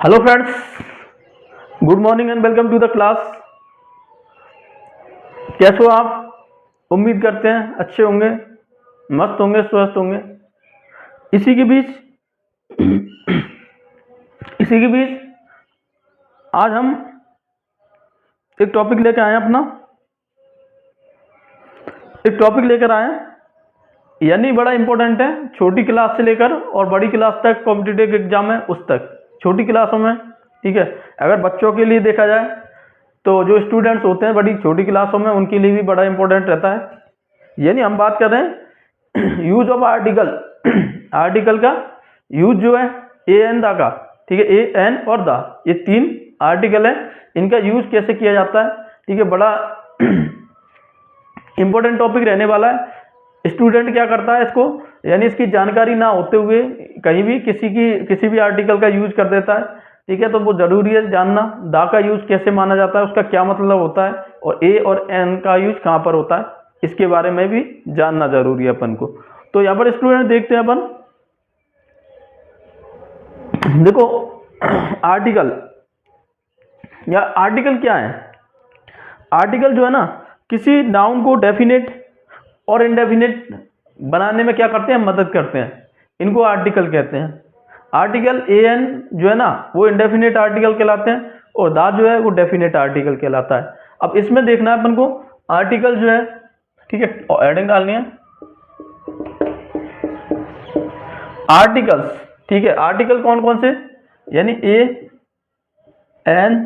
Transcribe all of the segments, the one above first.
Hello friends, good morning and welcome to the class. कैसे हो आप? उम्मीद करते हैं अच्छे होंगे, मस्त होंगे, स्वस्थ होंगे। इसी के बीच इसी के बीच आज हम एक टॉपिक लेकर आए हैं। एक टॉपिक लेकर आए हैं, यानी बड़ा इंपॉर्टेंट है। छोटी क्लास से लेकर और बड़ी क्लास तक कॉम्पिटिटिव एग्जाम है, उस तक छोटी क्लासों में, ठीक है। अगर बच्चों के लिए देखा जाए तो जो स्टूडेंट्स होते हैं बड़ी छोटी क्लासों में, उनके लिए भी बड़ा इंपॉर्टेंट रहता है। यानी हम बात कर रहे हैं यूज ऑफ आर्टिकल। आर्टिकल का यूज जो है ए एन दा का, ठीक है, ए एन और दा, ये तीन आर्टिकल है, इनका यूज कैसे किया जाता है, ठीक है। बड़ा इंपॉर्टेंट टॉपिक रहने वाला है। स्टूडेंट क्या करता है इसको, यानी इसकी जानकारी ना होते हुए कहीं भी किसी भी आर्टिकल का यूज कर देता है, ठीक है। तो वो जरूरी है जानना दा का यूज कैसे माना जाता है, उसका क्या मतलब होता है, और ए और एन का यूज कहाँ पर होता है, इसके बारे में भी जानना जरूरी है अपन को। तो यहाँ पर स्टूडेंट देखते हैं अपन, देखो आर्टिकल या आर्टिकल क्या है। आर्टिकल जो है ना, किसी नाउन को डेफिनेट और इंडेफिनेट बनाने में क्या करते हैं, मदद करते हैं। इनको आर्टिकल कहते हैं। आर्टिकल ए एन जो है ना, वो इंडेफिनेट आर्टिकल कहलाते हैं, और दा जो है वो डेफिनेट आर्टिकल कहलाता है। अब इसमें देखना है अपन को आर्टिकल जो है, ठीक है, हेडिंग डालनी है आर्टिकल्स, ठीक है। आर्टिकल कौन कौन से, यानी ए एन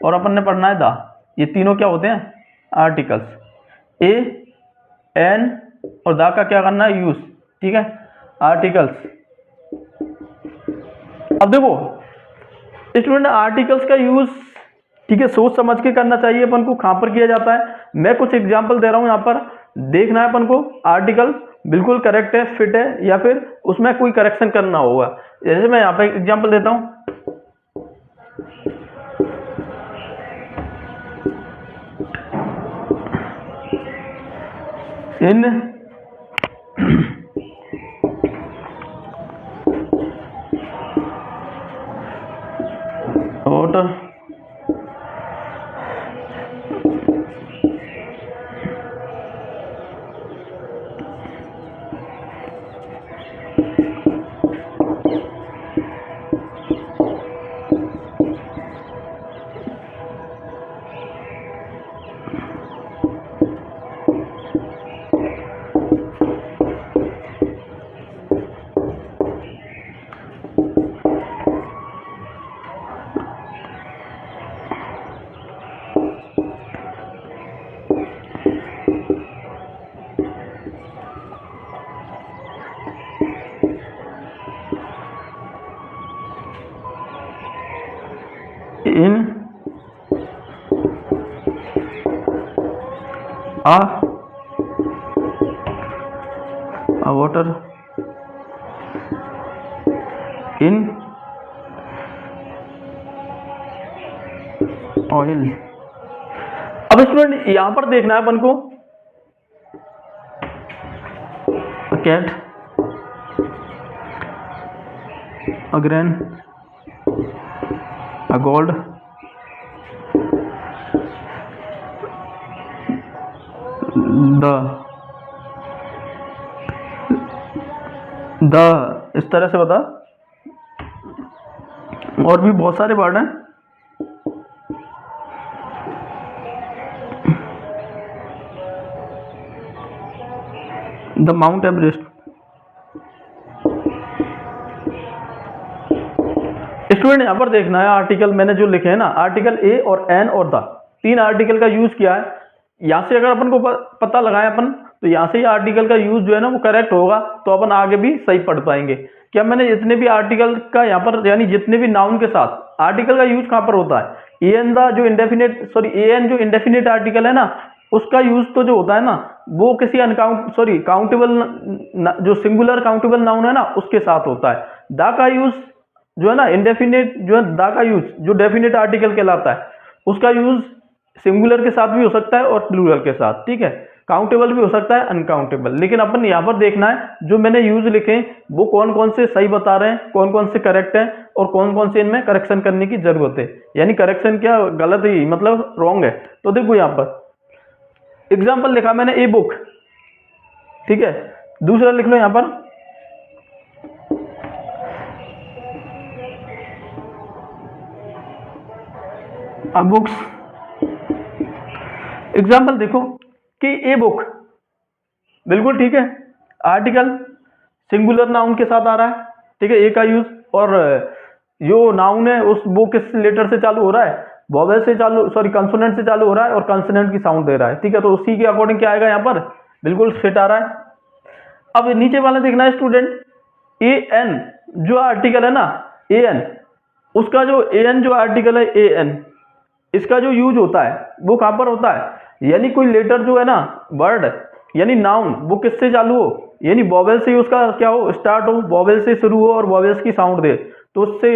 और अपन ने पढ़ना है दा, ये तीनों क्या होते हैं, आर्टिकल्स। ए एन और दा का क्या करना है, यूज, ठीक है, आर्टिकल्स। अब देखो स्टूडेंट, आर्टिकल्स का यूज, ठीक है, सोच समझ के करना चाहिए अपन को, कहां पर किया जाता है। मैं कुछ एग्जांपल दे रहा हूं, यहां पर देखना है अपन को आर्टिकल बिल्कुल करेक्ट है, फिट है, या फिर उसमें कोई करेक्शन करना होगा। जैसे मैं यहां पर एग्जांपल देता हूं, in water in a water in oil. अब स्टूडेंट यहां पर देखना है अपन को, cat a grain a gold the इस तरह से बता, और भी बहुत सारे वर्ड हैं। The mount Everest. स्टूडेंट यहां पर देखना है आर्टिकल मैंने जो लिखे हैं ना, आर्टिकल ए और एन और द, तीन आर्टिकल का यूज किया है। यहां से अगर अपन को पता लगाए अपन, तो यहां से आर्टिकल का यूज जो है ना वो करेक्ट होगा, तो अपन आगे भी सही पढ़ पाएंगे। क्या मैंने जितने भी आर्टिकल का यहाँ पर, यानी जितने भी नाउन के साथ आर्टिकल का यूज कहां पर होता है, ए एन द जो इंडेफिनेट, सॉरी ए एन जो इंडेफिनेट आर्टिकल है ना, उसका यूज तो जो होता है ना, वो किसी काउंटेबल, जो सिंगुलर काउंटेबल नाउन है ना, उसके साथ होता है। द का यूज जो है ना, इंडेफिनेट जो है, द का यूज जो डेफिनेट आर्टिकल कहलाता है, उसका यूज सिंगुलर के साथ भी हो सकता है और प्लूरल के साथ, ठीक है। काउंटेबल भी हो सकता है, अनकाउंटेबल। लेकिन अपन यहाँ पर देखना है जो मैंने यूज लिखे हैं वो कौन कौन से सही बता रहे हैं, कौन कौन से करेक्ट हैं और कौन कौन से इनमें करेक्शन करने की जरूरत है, यानी करेक्शन क्या गलत ही मतलब रॉन्ग है। तो देखो यहाँ पर एग्जाम्पल लिखा मैंने ए बुक, ठीक है। दूसरा लिख लो यहाँ पर बुक्स। एग्जाम्पल देखो कि ए बुक, बिल्कुल ठीक है, आर्टिकल सिंगुलर नाउन के साथ आ रहा है, ठीक है, ए का यूज, और जो नाउन है उस वो किस लेटर से चालू हो रहा है, वॉवेल से चालू, सॉरी कंसोनेंट से चालू हो रहा है और कंसोनेंट की साउंड दे रहा है, ठीक है। तो उसी के अकॉर्डिंग क्या आएगा यहाँ पर, बिल्कुल फिट आ रहा है। अब नीचे वाला देखना है स्टूडेंट, ए एन जो आर्टिकल है ना, ए एन, उसका जो ए एन जो आर्टिकल है ए एन, इसका जो यूज होता है वो कहां पर होता है, यानी कोई लेटर जो है ना, वर्ड यानी नाउन, वो किससे चालू हो, यानी वॉवेल से उसका क्या हो, स्टार्ट हो, वॉवेल से शुरू हो और वॉवेल्स की साउंड दे, तो उससे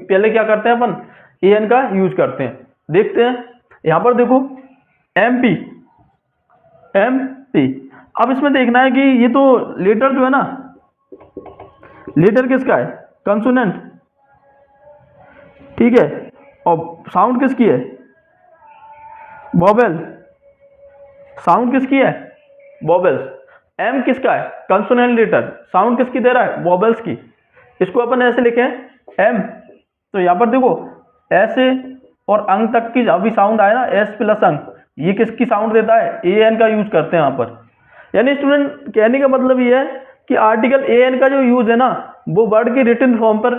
पहले क्या करते हैं अपन, ए एन का यूज करते हैं। देखते हैं यहां पर देखो एम पी, एम पी। अब इसमें देखना है कि ये तो लेटर जो है ना, लेटर किसका है, कंसोनेंट, ठीक है, और साउंड किसकी है, वॉवेल, साउंड किसकी है, वॉवेल्स। एम किसका है, कंसोनेंट लेटर, साउंड किसकी दे रहा है, वॉवेल्स की। इसको अपन ऐसे लिखें एम, तो यहां पर देखो ऐसे और अंग तक की अभी साउंड आए ना, एस प्लस अंग, ये किसकी साउंड देता है, ए एन का यूज करते हैं यहां पर। यानी स्टूडेंट कहने का मतलब ये है कि आर्टिकल ए एन का जो यूज है ना, वो वर्ड की रिटन फॉर्म पर,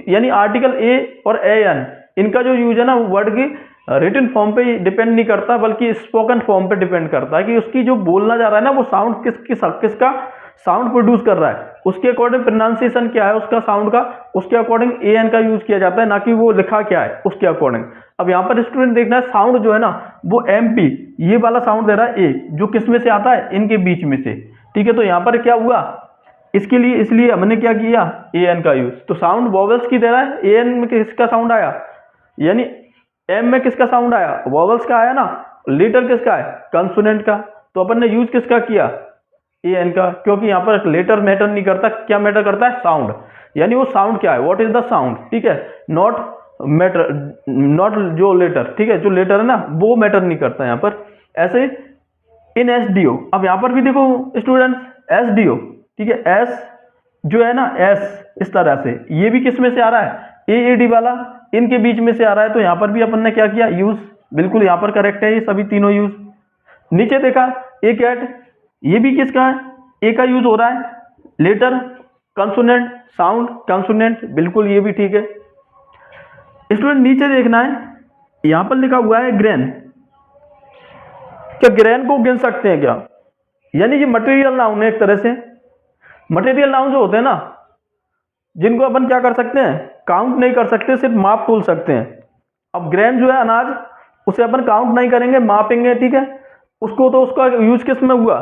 यानी आर्टिकल ए और ए एन, इनका जो यूज है ना, वो वर्ड की रिटन फॉर्म पे डिपेंड नहीं करता, बल्कि स्पोकन फॉर्म पे डिपेंड करता है कि उसकी जो बोलना जा रहा है ना, वो साउंड किसका साउंड प्रोड्यूस कर रहा है, उसके अकॉर्डिंग प्रोनाउंसिएशन क्या है उसका साउंड का, उसके अकॉर्डिंग ए एन का यूज किया जाता है, ना कि वो लिखा क्या है उसके अकॉर्डिंग। अब यहाँ पर स्टूडेंट देखना है साउंड जो है ना, वो एम पी, ये वाला साउंड दे रहा है ए, जो किस में से आता है, इनके बीच में से, ठीक है। तो यहाँ पर क्या हुआ, इसके लिए इसलिए हमने क्या किया, ए एन का यूज। तो साउंड वॉवेल्स की दे रहा है, ए एन में किसका साउंड आया, यानी एम में किसका साउंड आया, वॉवेल्स का आया ना, लेटर किसका है, कंसोनेंट का। तो अपन ने यूज किसका किया, ए एन का, क्योंकि यहाँ पर लेटर मैटर नहीं करता, क्या मैटर करता है, साउंड, यानी वो साउंड क्या है, व्हाट इज द साउंड, ठीक है, नॉट मैटर, नॉट जो लेटर, ठीक है, जो लेटर है ना वो मैटर नहीं करता यहाँ पर। ऐसे इन एस डी ओ, अब यहाँ पर भी देखो स्टूडेंट्स एस डी ओ, ठीक है, एस जो है ना, एस इस तरह से, ये भी किस में से आ रहा है, ए डी वाला इनके बीच में से आ रहा है। तो यहाँ पर भी अपन ने क्या किया, यूज, बिल्कुल यहाँ पर करेक्ट है ये सभी तीनों यूज। नीचे देखा ए कैट, ये भी किसका है, ए का यूज हो रहा है, लेटर, कंसोनेंट, साउंड, कंसोनेंट, बिल्कुल ये भी ठीक है। स्टूडेंट नीचे देखना है, यहां पर लिखा हुआ है ग्रेन, क्या ग्रेन को गिन सकते हैं क्या, यानी ये मटेरियल नाउन है एक तरह से। मटेरियल नाउन जो होते हैं ना, जिनको अपन क्या कर सकते हैं, काउंट नहीं कर सकते, सिर्फ माप तोल सकते हैं। अब ग्रेन जो है अनाज, उसे अपन काउंट नहीं करेंगे, मापेंगे, ठीक है, उसको, तो उसका यूज किस में हुआ,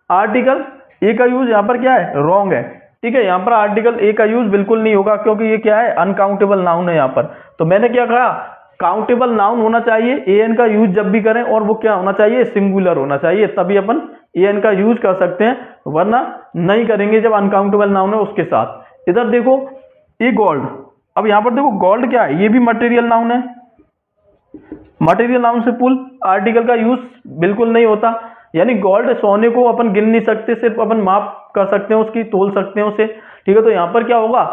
आर्टिकल ए का यूज यहाँ पर क्या है, रॉन्ग है, ठीक है। यहाँ पर आर्टिकल ए का यूज बिल्कुल नहीं होगा, क्योंकि ये क्या है, अनकाउंटेबल नाउन है यहाँ पर। तो मैंने क्या कहा, काउंटेबल नाउन होना चाहिए, ए एन का यूज जब भी करें, और वो क्या होना चाहिए, सिंगुलर होना चाहिए, तभी अपन ए एन का यूज कर सकते हैं, वरना नहीं करेंगे जब अनकाउंटेबल नाउन है उसके साथ। इधर देखो ए गोल्ड, अब यहाँ पर देखो गोल्ड क्या है, ये भी मटेरियल नाउन है, मटेरियल नाउन से पुल आर्टिकल का यूज बिल्कुल नहीं होता, यानी गोल्ड, सोने को अपन गिन नहीं सकते, सिर्फ अपन माप कर सकते हैं उसकी, तोल सकते हैं उसे, ठीक है। तो यहाँ पर क्या होगा,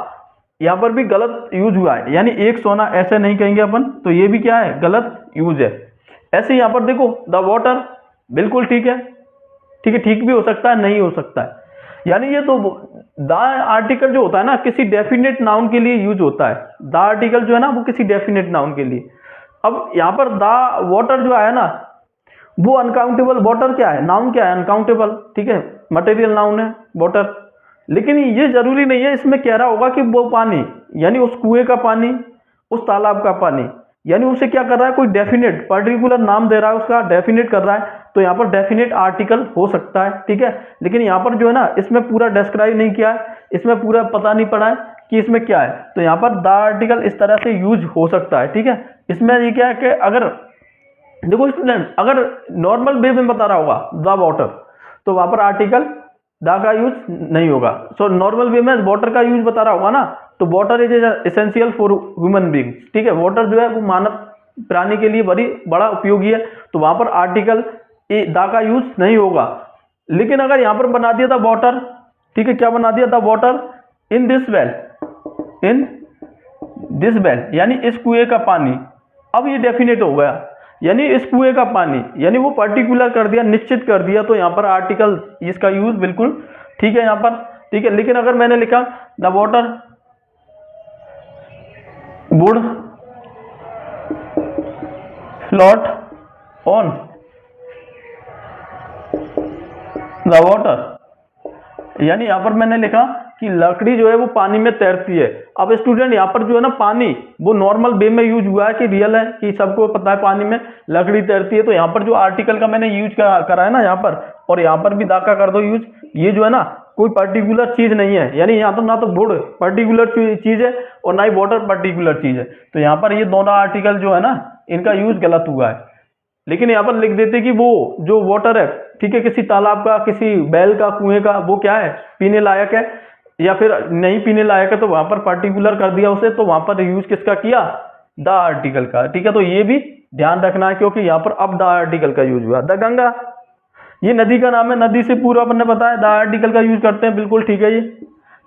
यहाँ पर भी गलत यूज हुआ है, यानी एक सोना ऐसे नहीं कहेंगे अपन, तो ये भी क्या है, गलत यूज है। ऐसे यहाँ पर देखो द वाटर, बिल्कुल ठीक है, ठीक है, ठीक भी हो सकता है, नहीं हो सकता है, यानी ये तो द आर्टिकल जो होता है ना, किसी डेफिनेट नाउन के लिए यूज होता है, द आर्टिकल जो है ना वो किसी डेफिनेट नाउन के लिए। अब यहाँ पर द वाटर जो आया ना, वो अनकाउंटेबल, वाटर क्या है, नाउन क्या है, अनकाउंटेबल, ठीक है, मटेरियल नाउन है वाटर। लेकिन ये जरूरी नहीं है, इसमें कह रहा होगा कि वो पानी, यानी उस कुएं का पानी, उस तालाब का पानी, यानी उसे क्या कर रहा है, कोई डेफिनेट पर्टिकुलर नाम दे रहा है, उसका डेफिनेट कर रहा है, तो यहाँ पर डेफिनेट आर्टिकल हो सकता है, ठीक है। लेकिन यहाँ पर जो है ना, इसमें पूरा डिस्क्राइब नहीं किया है, इसमें पूरा पता नहीं पड़ा है कि इसमें क्या है, तो यहाँ पर द आर्टिकल इस तरह से यूज हो सकता है, ठीक है। इसमें ये क्या है कि अगर देखो स्टूडेंट, अगर नॉर्मल वे में बता रहा होगा द वाटर, तो वहां पर आर्टिकल द का यूज नहीं होगा। सो नॉर्मल वे में वाटर का यूज बता रहा होगा ना, तो water is essential for human being, ठीक है, वाटर जो है वो मानव प्राणी के लिए बड़ा उपयोगी है, तो वहां पर आर्टिकल द का यूज नहीं होगा। लेकिन अगर यहां पर बना दिया था वाटर, ठीक है, क्या बना दिया था, water in this well, in this well, यानी इस कुएं का पानी, अब ये डेफिनेट हो गया, यानी इस कुएं का पानी, यानी वो पर्टिकुलर कर दिया, निश्चित कर दिया, तो यहां पर आर्टिकल इसका यूज बिल्कुल ठीक है यहां पर, ठीक है। लेकिन अगर मैंने लिखा the water would float on the water, यानी यहां पर मैंने लिखा कि लकड़ी जो है वो पानी में तैरती है। अब स्टूडेंट यहाँ पर जो है ना पानी, वो नॉर्मल वे में यूज हुआ है कि रियल है, कि सबको पता है पानी में लकड़ी तैरती है, तो यहाँ पर जो आर्टिकल का मैंने यूज करा है ना यहाँ पर, और यहाँ पर भी दाका कर दो यूज, ये जो है ना कोई पर्टिकुलर चीज नहीं है, यानी यहाँ तो ना तो वुड पर्टिकुलर चीज है और ना ही वाटर पर्टिकुलर चीज है, तो यहाँ पर ये दोनों आर्टिकल जो है ना इनका यूज गलत हुआ है। लेकिन यहाँ पर लिख देते कि वो जो वाटर है, ठीक है, किसी तालाब का, किसी बैल का, कुएं का, वो क्या है, पीने लायक है या फिर नहीं पीने लायक है, तो वहां पर पर्टिकुलर कर दिया उसे, तो वहां पर यूज किसका किया, द आर्टिकल का, ठीक है। तो ये भी ध्यान रखना है, क्योंकि यहाँ पर अब द आर्टिकल का यूज हुआ। द गंगा, ये नदी का नाम है, नदी से पूरा अपन ने बताया, द आर्टिकल का यूज करते हैं, बिल्कुल ठीक है ये,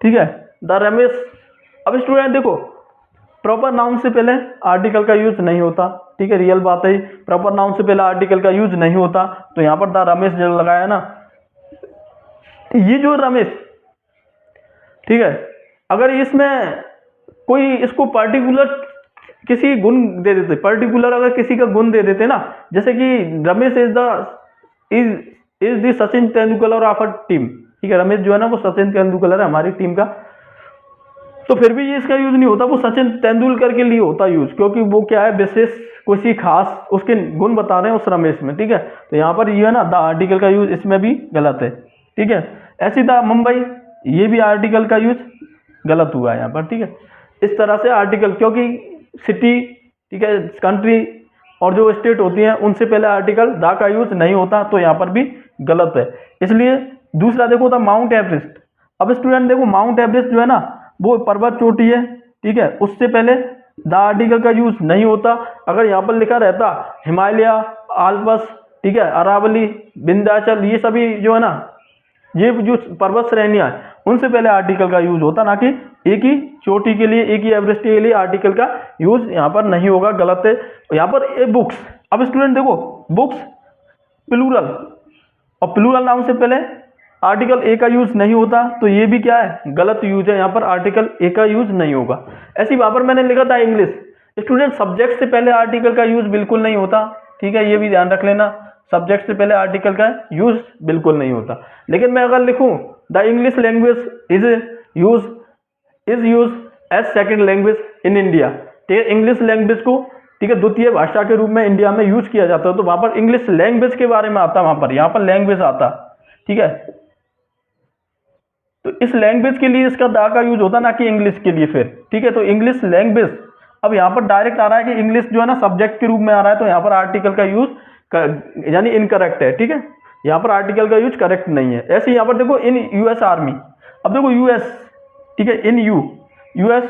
ठीक है। द रमेश, अब स्टूडेंट देखो, प्रॉपर नाउन से पहले आर्टिकल का यूज नहीं होता, ठीक है, रियल बात है, प्रॉपर नाउन से पहले आर्टिकल का यूज नहीं होता, तो यहाँ पर द रमेश जो लगाया ना, ये जो रमेश, ठीक है, अगर इसमें कोई इसको पर्टिकुलर किसी गुण दे देते, पर्टिकुलर अगर किसी का गुण दे देते ना, जैसे कि Ramesh is the Sachin Tendulkar of a team, ठीक है, रमेश जो है ना वो सचिन तेंदुलकर है हमारी टीम का, तो फिर भी ये इसका यूज नहीं होता, वो सचिन तेंदुलकर के लिए होता यूज, क्योंकि वो क्या है, विशेष किसी खास उसके गुण बता रहे हैं उस रमेश में, ठीक है। तो यहाँ पर ये है ना द आर्टिकल का यूज इसमें भी गलत है, ठीक है। ऐसी द मुंबई, ये भी आर्टिकल का यूज गलत हुआ है यहाँ पर, ठीक है। इस तरह से आर्टिकल, क्योंकि सिटी, ठीक है, कंट्री और जो स्टेट होती हैं उनसे पहले आर्टिकल द का यूज नहीं होता, तो यहाँ पर भी गलत है। इसलिए दूसरा देखो था माउंट एवरेस्ट, अब स्टूडेंट देखो माउंट एवरेस्ट जो है ना वो पर्वत चोटी है, ठीक है, उससे पहले द आर्टिकल का यूज नहीं होता। अगर यहाँ पर लिखा रहता हिमालय, आल्पस, ठीक है, अरावली, विंध्याचल, ये सभी जो है ना, ये जो पर्वत श्रेणियां हैं उनसे पहले आर्टिकल का यूज होता, ना कि एक ही चोटी के लिए, एक ही एवरेस्ट के लिए आर्टिकल का यूज यहाँ पर नहीं होगा, गलत है। यहाँ पर ए बुक्स, अब स्टूडेंट देखो बुक्स प्लूरल, और प्लूरल नाउन से पहले आर्टिकल ए का यूज नहीं होता, तो ये भी क्या है, गलत यूज है, यहाँ पर आर्टिकल ए का यूज नहीं होगा। ऐसी वहां पर मैंने लिखा था इंग्लिश, स्टूडेंट सब्जेक्ट से पहले आर्टिकल का यूज बिल्कुल नहीं होता, ठीक है, ये भी ध्यान रख लेना, सब्जेक्ट से पहले आर्टिकल का यूज बिल्कुल नहीं होता। लेकिन मैं अगर लिखूं the English language is use as second language in India, ठीक है, इंग्लिश लैंग्वेज को, ठीक है, द्वितीय भाषा के रूप में इंडिया में यूज किया जाता है, तो वहां पर इंग्लिश लैंग्वेज के बारे में आता, वहां पर, यहाँ पर लैंग्वेज आता, ठीक है, तो इस लैंग्वेज के लिए इसका दा का यूज होता, ना कि इंग्लिश के लिए फिर, ठीक है। तो इंग्लिश लैंग्वेज, अब यहाँ पर डायरेक्ट आ रहा है कि इंग्लिश जो है ना सब्जेक्ट के रूप में आ रहा है, तो यहाँ पर आर्टिकल का यूज यानी इनकरेक्ट है, ठीक है, यहाँ पर आर्टिकल का यूज करेक्ट नहीं है। ऐसे यहाँ पर देखो इन यूएस आर्मी, अब देखो यूएस, ठीक है, इन यूएस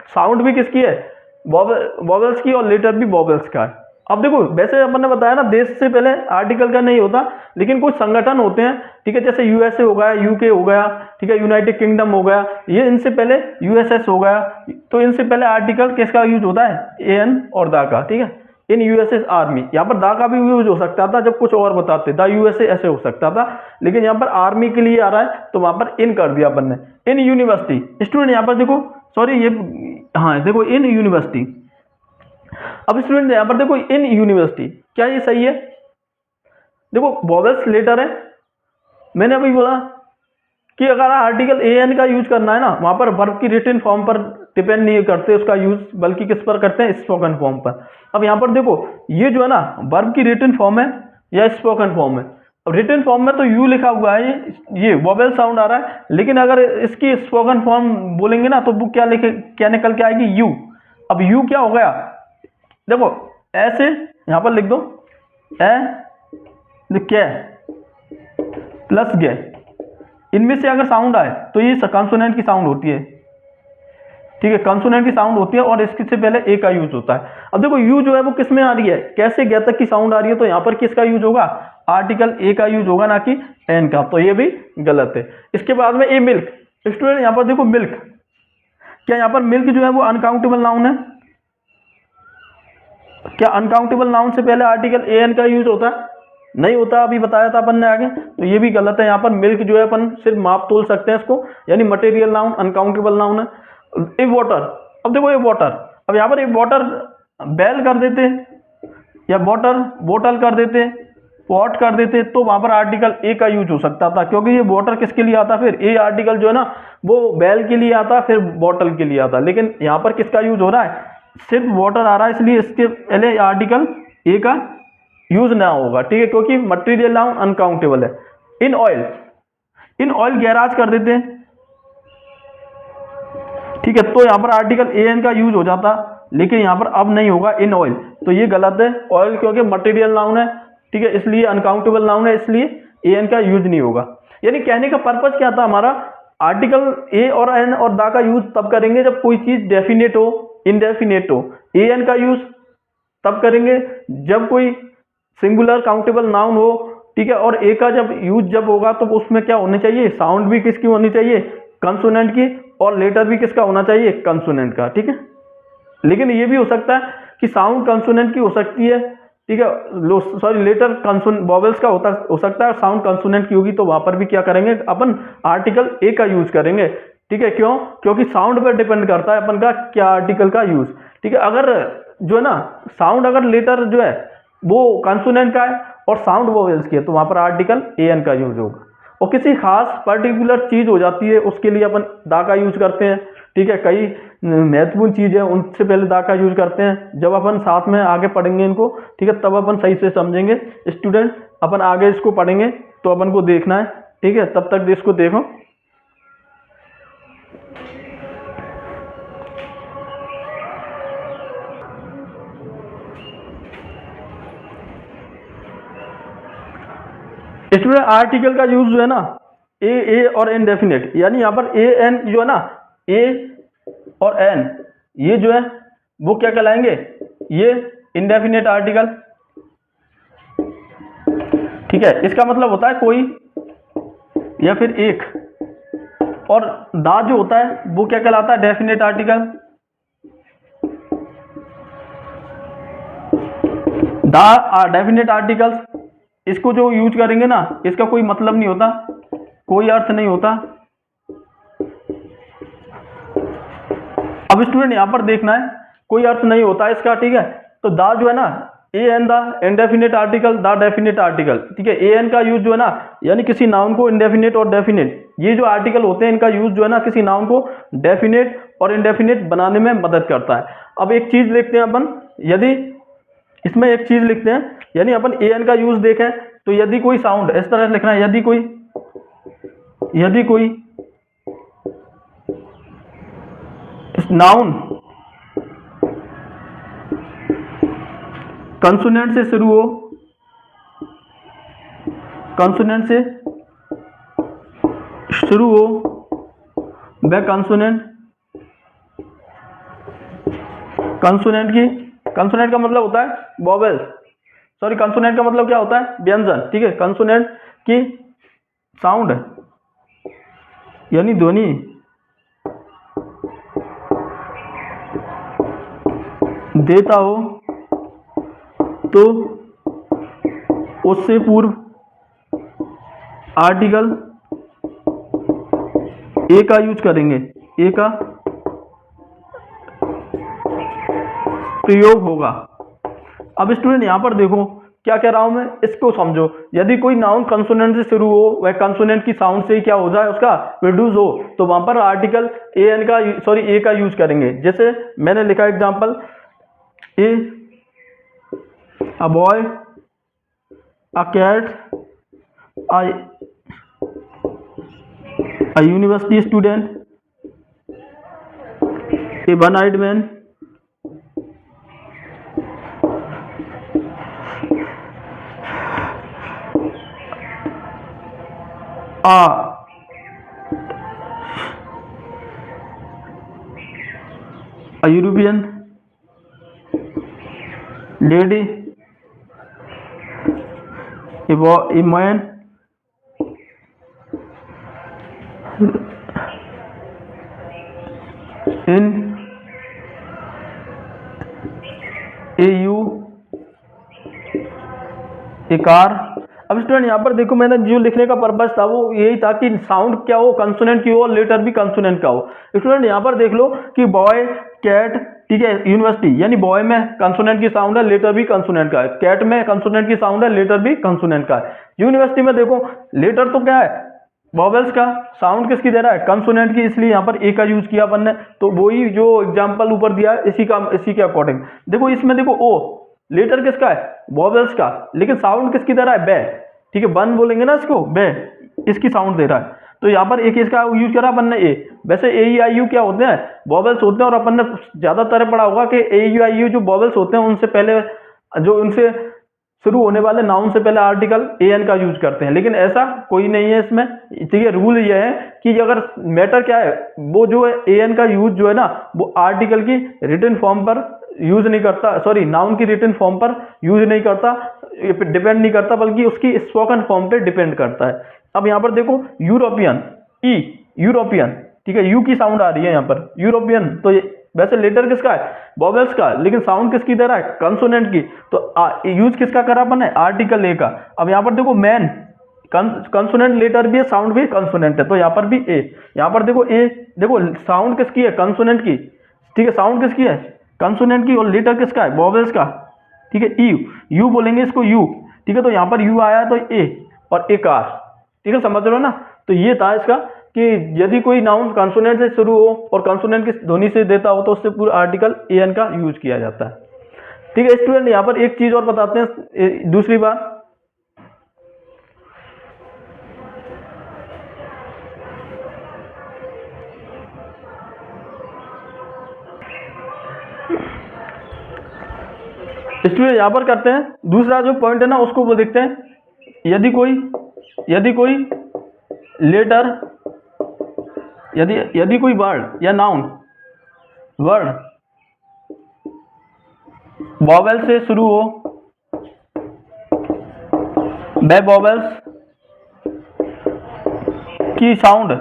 साउंड भी किसकी है, वॉवेल्स की, और लेटर भी वॉवेल्स का है। अब देखो वैसे अपन ने बताया ना देश से पहले आर्टिकल का नहीं होता, लेकिन कुछ संगठन होते हैं, ठीक है, जैसे यूएसए हो गया, यूके हो गया, ठीक है, यूनाइटेड किंगडम हो गया, ये इनसे पहले यूएसएस हो गया, तो इनसे पहले आर्टिकल किसका यूज होता है, एन और दा का, ठीक है। इन यूएसएस आर्मी, यहाँ पर दा का भी यूज हो सकता था, जब कुछ और बताते द यूएसए ऐसे हो सकता था, लेकिन यहाँ पर आर्मी के लिए आ रहा है, तो वहां पर इन कर दिया अपन ने। इन यूनिवर्सिटी, स्टूडेंट यहाँ पर देखो, सॉरी ये, हाँ देखो इन यूनिवर्सिटी, अब स्टूडेंट यहाँ पर देखो इन यूनिवर्सिटी, क्या ये सही है, देखो वॉवेल्स लेटर है, मैंने अभी बोला कि अगर आर्टिकल ए एन का यूज करना है ना, वहां पर वर्ब की रिटन फॉर्म पर डिपेंड नहीं करते उसका यूज, बल्कि किस पर करते हैं, स्पोकन फॉर्म पर। अब यहाँ पर देखो ये जो है ना वर्ब की रिटन फॉर्म है या स्पोकन फॉर्म है, अब रिटन फॉर्म में तो यू लिखा हुआ है, ये वॉवेल साउंड आ रहा है, लेकिन अगर इसकी स्पोकन फॉर्म बोलेंगे ना तो वो क्या लिखे, क्या निकल के आएगी, यू। अब यू क्या हो गया, देखो ऐसे यहाँ पर लिख दो क्या प्लस गे, इनमें से अगर साउंड आए तो ये कंसोनेंट की साउंड होती है, ठीक है, कंसोनेंट की साउंड होती है और इसके से पहले ए का यूज होता है। अब देखो यू जो है वो किस में आ रही है, कैसे गे तक की साउंड आ रही है, तो यहाँ पर किसका यूज होगा, आर्टिकल ए का यूज होगा, ना कि एन का, तो ये भी गलत है। इसके बाद में ए मिल्क, स्टूडेंट यहाँ पर देखो मिल्क, क्या यहाँ पर मिल्क जो है वो अनकाउंटेबल नाउन है, क्या अनकाउंटेबल नाउन से पहले आर्टिकल ए एन का यूज होता है, नहीं होता, अभी बताया था अपन ने आगे, तो ये भी गलत है। यहाँ पर मिल्क जो है अपन सिर्फ माप तोल सकते हैं इसको, यानी मटेरियल नाउन, अनकाउंटेबल नाउन है। ए वाटर, अब देखो ए वाटर, अब यहाँ पर ए वाटर बैल कर देते या वाटर बोतल कर देते, पॉट कर देते, तो वहां पर आर्टिकल ए का यूज हो सकता था, क्योंकि ये वाटर किसके लिए आता, फिर ए आर्टिकल जो है ना वो बैल के लिए आता, फिर बॉटल के लिए आता, लेकिन यहाँ पर किसका यूज हो रहा है, सिर्फ वाटर आ रहा है, इसलिए इसके पहले आर्टिकल ए का यूज ना होगा, ठीक है, क्योंकि मटेरियल नाउन अनकाउंटेबल है। In oil, in oil garage कर देते हैं, ठीक है, तो यहाँ पर आर्टिकल ए एन का यूज हो जाता, लेकिन यहाँ पर अब नहीं होगा इन ऑयल, तो ये गलत है। ऑयल क्योंकि मटेरियल नाउन है, ठीक है, इसलिए अनकाउंटेबल नाउन है, इसलिए ए एन का यूज नहीं होगा। यानी कहने का पर्पज क्या था हमारा, आर्टिकल ए और एन और दा का यूज तब करेंगे जब कोई चीज डेफिनेट हो, इनडेफिनेट हो। ए एन का यूज तब करेंगे जब कोई सिंगुलर काउंटेबल नाउन हो, ठीक है, और ए का जब यूज जब होगा तो उसमें क्या होने चाहिए, साउंड भी किसकी होनी चाहिए, कंसोनेंट की, और लेटर भी किसका होना चाहिए, कंसोनेंट का, ठीक है। लेकिन ये भी हो सकता है कि साउंड कंसोनेंट की हो सकती है, ठीक है, सॉरी लेटर कंसोनेंट वॉवेल्स का हो सकता है, साउंड कंसोनेंट की होगी, तो वहां पर भी क्या करेंगे अपन, आर्टिकल ए का यूज करेंगे, ठीक है, क्यों, क्योंकि साउंड पर डिपेंड करता है अपन का क्या आर्टिकल का यूज, ठीक है। अगर जो है ना साउंड अगर लेटर जो है वो कंसोनेंट का है और साउंड वोवेल्स की है, तो वहां पर आर्टिकल ए एन का यूज होगा। और किसी खास पर्टिकुलर चीज हो जाती है उसके लिए अपन दा का यूज करते हैं, ठीक है, कई महत्वपूर्ण चीज है उनसे पहले दा का यूज करते हैं। जब अपन साथ में आगे पढ़ेंगे इनको, ठीक है, तब अपन सही से समझेंगे। स्टूडेंट अपन आगे इसको पढ़ेंगे तो अपन को देखना है, ठीक है, तब तक इसको देखो। स्टूडेंट आर्टिकल का यूज जो है ना ए और इनडेफिनेट, यानी यहाँ पर ए एन जो है ना, ए और एन ये जो है वो क्या कहलाएंगे, ये इनडेफिनेट आर्टिकल, ठीक है। इसका मतलब होता है कोई या फिर एक, और दा जो होता है वो क्या कहलाता है, डेफिनेट आर्टिकल। दा डेफिनेट आर्टिकल्स, इसको जो यूज करेंगे ना इसका कोई मतलब नहीं होता, कोई अर्थ नहीं होता। अब स्टूडेंट यहां पर देखना है, कोई अर्थ नहीं होता इसका, ठीक है। तो दा जो है ना, ए एन दा इनडेफिनेट आर्टिकल, दा डेफिनेट आर्टिकल, ठीक है। ए एन का यूज जो है ना, यानी किसी नाउन को इनडेफिनेट और डेफिनेट, ये जो आर्टिकल होते हैं इनका यूज जो है ना किसी नाउन को डेफिनेट और इनडेफिनेट बनाने में मदद करता है। अब एक चीज लिखते हैं अपन, यदि इसमें एक चीज लिखते हैं, यानी अपन ए एन का यूज देखें तो यदि कोई साउंड, इस तरह लिखना है, यदि कोई नाउन कंसोनेंट से शुरू हो, कंसोनेंट से शुरू हो, वह कंसोनेंट का मतलब होता है वॉवेल्स, सॉरी कंसोनेंट का मतलब क्या होता है, व्यंजन, ठीक है। कंसोनेंट की साउंड यानी ध्वनि देता हो तो उससे पूर्व आर्टिकल ए का यूज करेंगे, ए का प्रयोग होगा। अब स्टूडेंट यहां पर देखो क्या कह रहा हूं मैं, इसको समझो। यदि कोई नाउन कंसोनेंट से शुरू हो, वह कंसोनेंट की साउंड से ही क्या हो जाए, उसका प्रोड्यूस हो, तो वहां पर आर्टिकल ए एन का सॉरी ए का यूज करेंगे। जैसे मैंने लिखा example, a a boy, a cat, a university student, a one-eyed man, a, European, lady, man, in, EU, a car. अब स्टूडेंट यहाँ पर देखो, मैंने जो लिखने का पर्पस था वो यही था कि साउंड क्या हो, कंसोनेंट की हो और लेटर भी कंसोनेंट का हो। स्टूडेंट यहाँ पर देख लो कि बॉय, कैट, ठीक है, यूनिवर्सिटी, यानी बॉय में कंसोनेंट की साउंड है, लेटर भी कंसोनेंट का है। कैट में कंसोनेंट की साउंड है, लेटर भी कंसोनेंट का है। यूनिवर्सिटी में देखो, लेटर तो क्या है, वॉवेल्स का, साउंड किसकी दे रहा है, कंसोनेंट की, इसलिए यहाँ पर ए का यूज किया अपन ने। तो वही जो एग्जांपल ऊपर दिया है इसी के अकॉर्डिंग देखो, इसमें देखो ओ, लेटर किसका है, वॉवेल्स का, लेकिन साउंड किसकी दे रहा है, बे, ठीक है, बन बोलेंगे ना इसको, बे, इसकी साउंड दे रहा है। तो यहाँ पर एक इसका यूज करा अपन ने ए। वैसे ए ई आई यू क्या होते हैं, वॉवेल्स होते हैं, और अपन ने ज्यादातर पढ़ा होगा कि ए ई आई यू जो वॉवेल्स होते हैं उनसे पहले, जो उनसे शुरू होने वाले नाउन से पहले आर्टिकल ए एन का यूज करते हैं, लेकिन ऐसा कोई नहीं है इसमें। ठीक है, रूल ये है कि अगर मैटर क्या है, वो जो है ए एन का यूज जो है ना, वो आर्टिकल की रिटन फॉर्म पर यूज नहीं करता, सॉरी, नाउन की रिटन फॉर्म पर यूज नहीं करता, डिपेंड नहीं करता, बल्कि उसकी स्पोकन फॉर्म पे डिपेंड करता है। अब यहाँ पर देखो, यूरोपियन, ई, यूरोपियन, ठीक है, यू की साउंड आ रही है यहाँ पर, यूरोपियन। तो वैसे लेटर किसका है, वॉवेल्स का, लेकिन साउंड किसकी दे रहा है, कंसोनेंट की। तो यूज किसका करा अपन है, आर्टिकल ए का। अब यहाँ पर देखो, मैन, कंसोनेंट लेटर भी है, साउंड भी कंसोनेंट है, तो यहाँ पर भी ए। यहाँ पर देखो ए, देखो साउंड किसकी है, कंसोनेंट की, ठीक है, साउंड किसकी है, कंसोनेंट की, और लेटर किसका है, वॉवेल्स का, ठीक है, यू, यू बोलेंगे इसको, यू, ठीक है। तो यहाँ पर यू आया तो ए, और ए कार, ठीक है, समझ रहे हो ना। तो ये था इसका कि यदि कोई नाउन कंसोनेंट से शुरू हो और कंसोनेंट की ध्वनि से देता हो तो उससे पूरा आर्टिकल ए एन का यूज किया जाता है। ठीक है स्टूडेंट, यहाँ पर एक चीज और बताते हैं दूसरी बात। स्टूडेंट यहाँ पर करते हैं दूसरा जो पॉइंट है ना, उसको वो देखते हैं। यदि कोई लेटर, यदि कोई वर्ड या नाउन, वर्ड वॉवेल से शुरू हो, वे वॉवेल्स की साउंड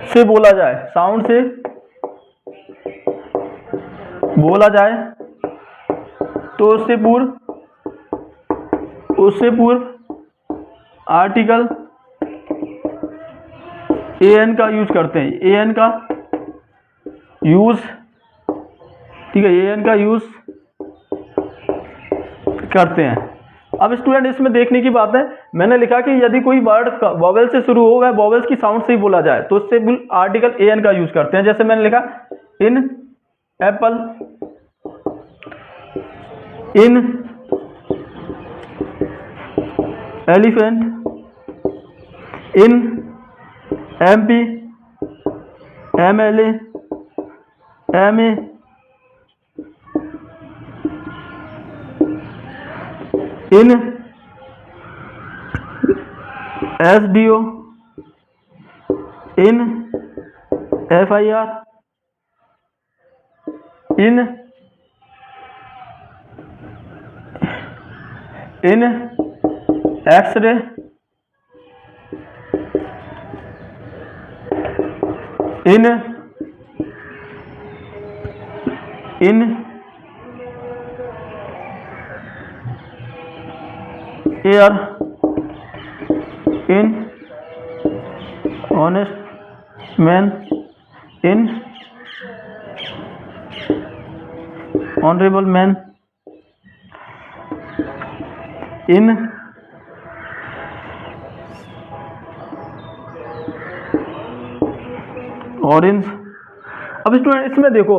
से बोला जाए, साउंड से बोला जाए, तो उससे पूर्व आर्टिकल ए एन का यूज करते हैं, ए एन का यूज, ठीक है, ए एन का यूज करते हैं। अब स्टूडेंट इसमें देखने की बात है, मैंने लिखा कि यदि कोई वर्ड वॉवेल से शुरू हो, वह वॉवेल्स की साउंड से ही बोला जाए, तो उससे आर्टिकल ए एन का यूज करते हैं। जैसे मैंने लिखा an apple, an elephant, an MP, MLA, MA, an SDO, an FIR, an x-ray, an air, an honest man, an honourable man, an orange. अब स्टूडेंट इसमें देखो,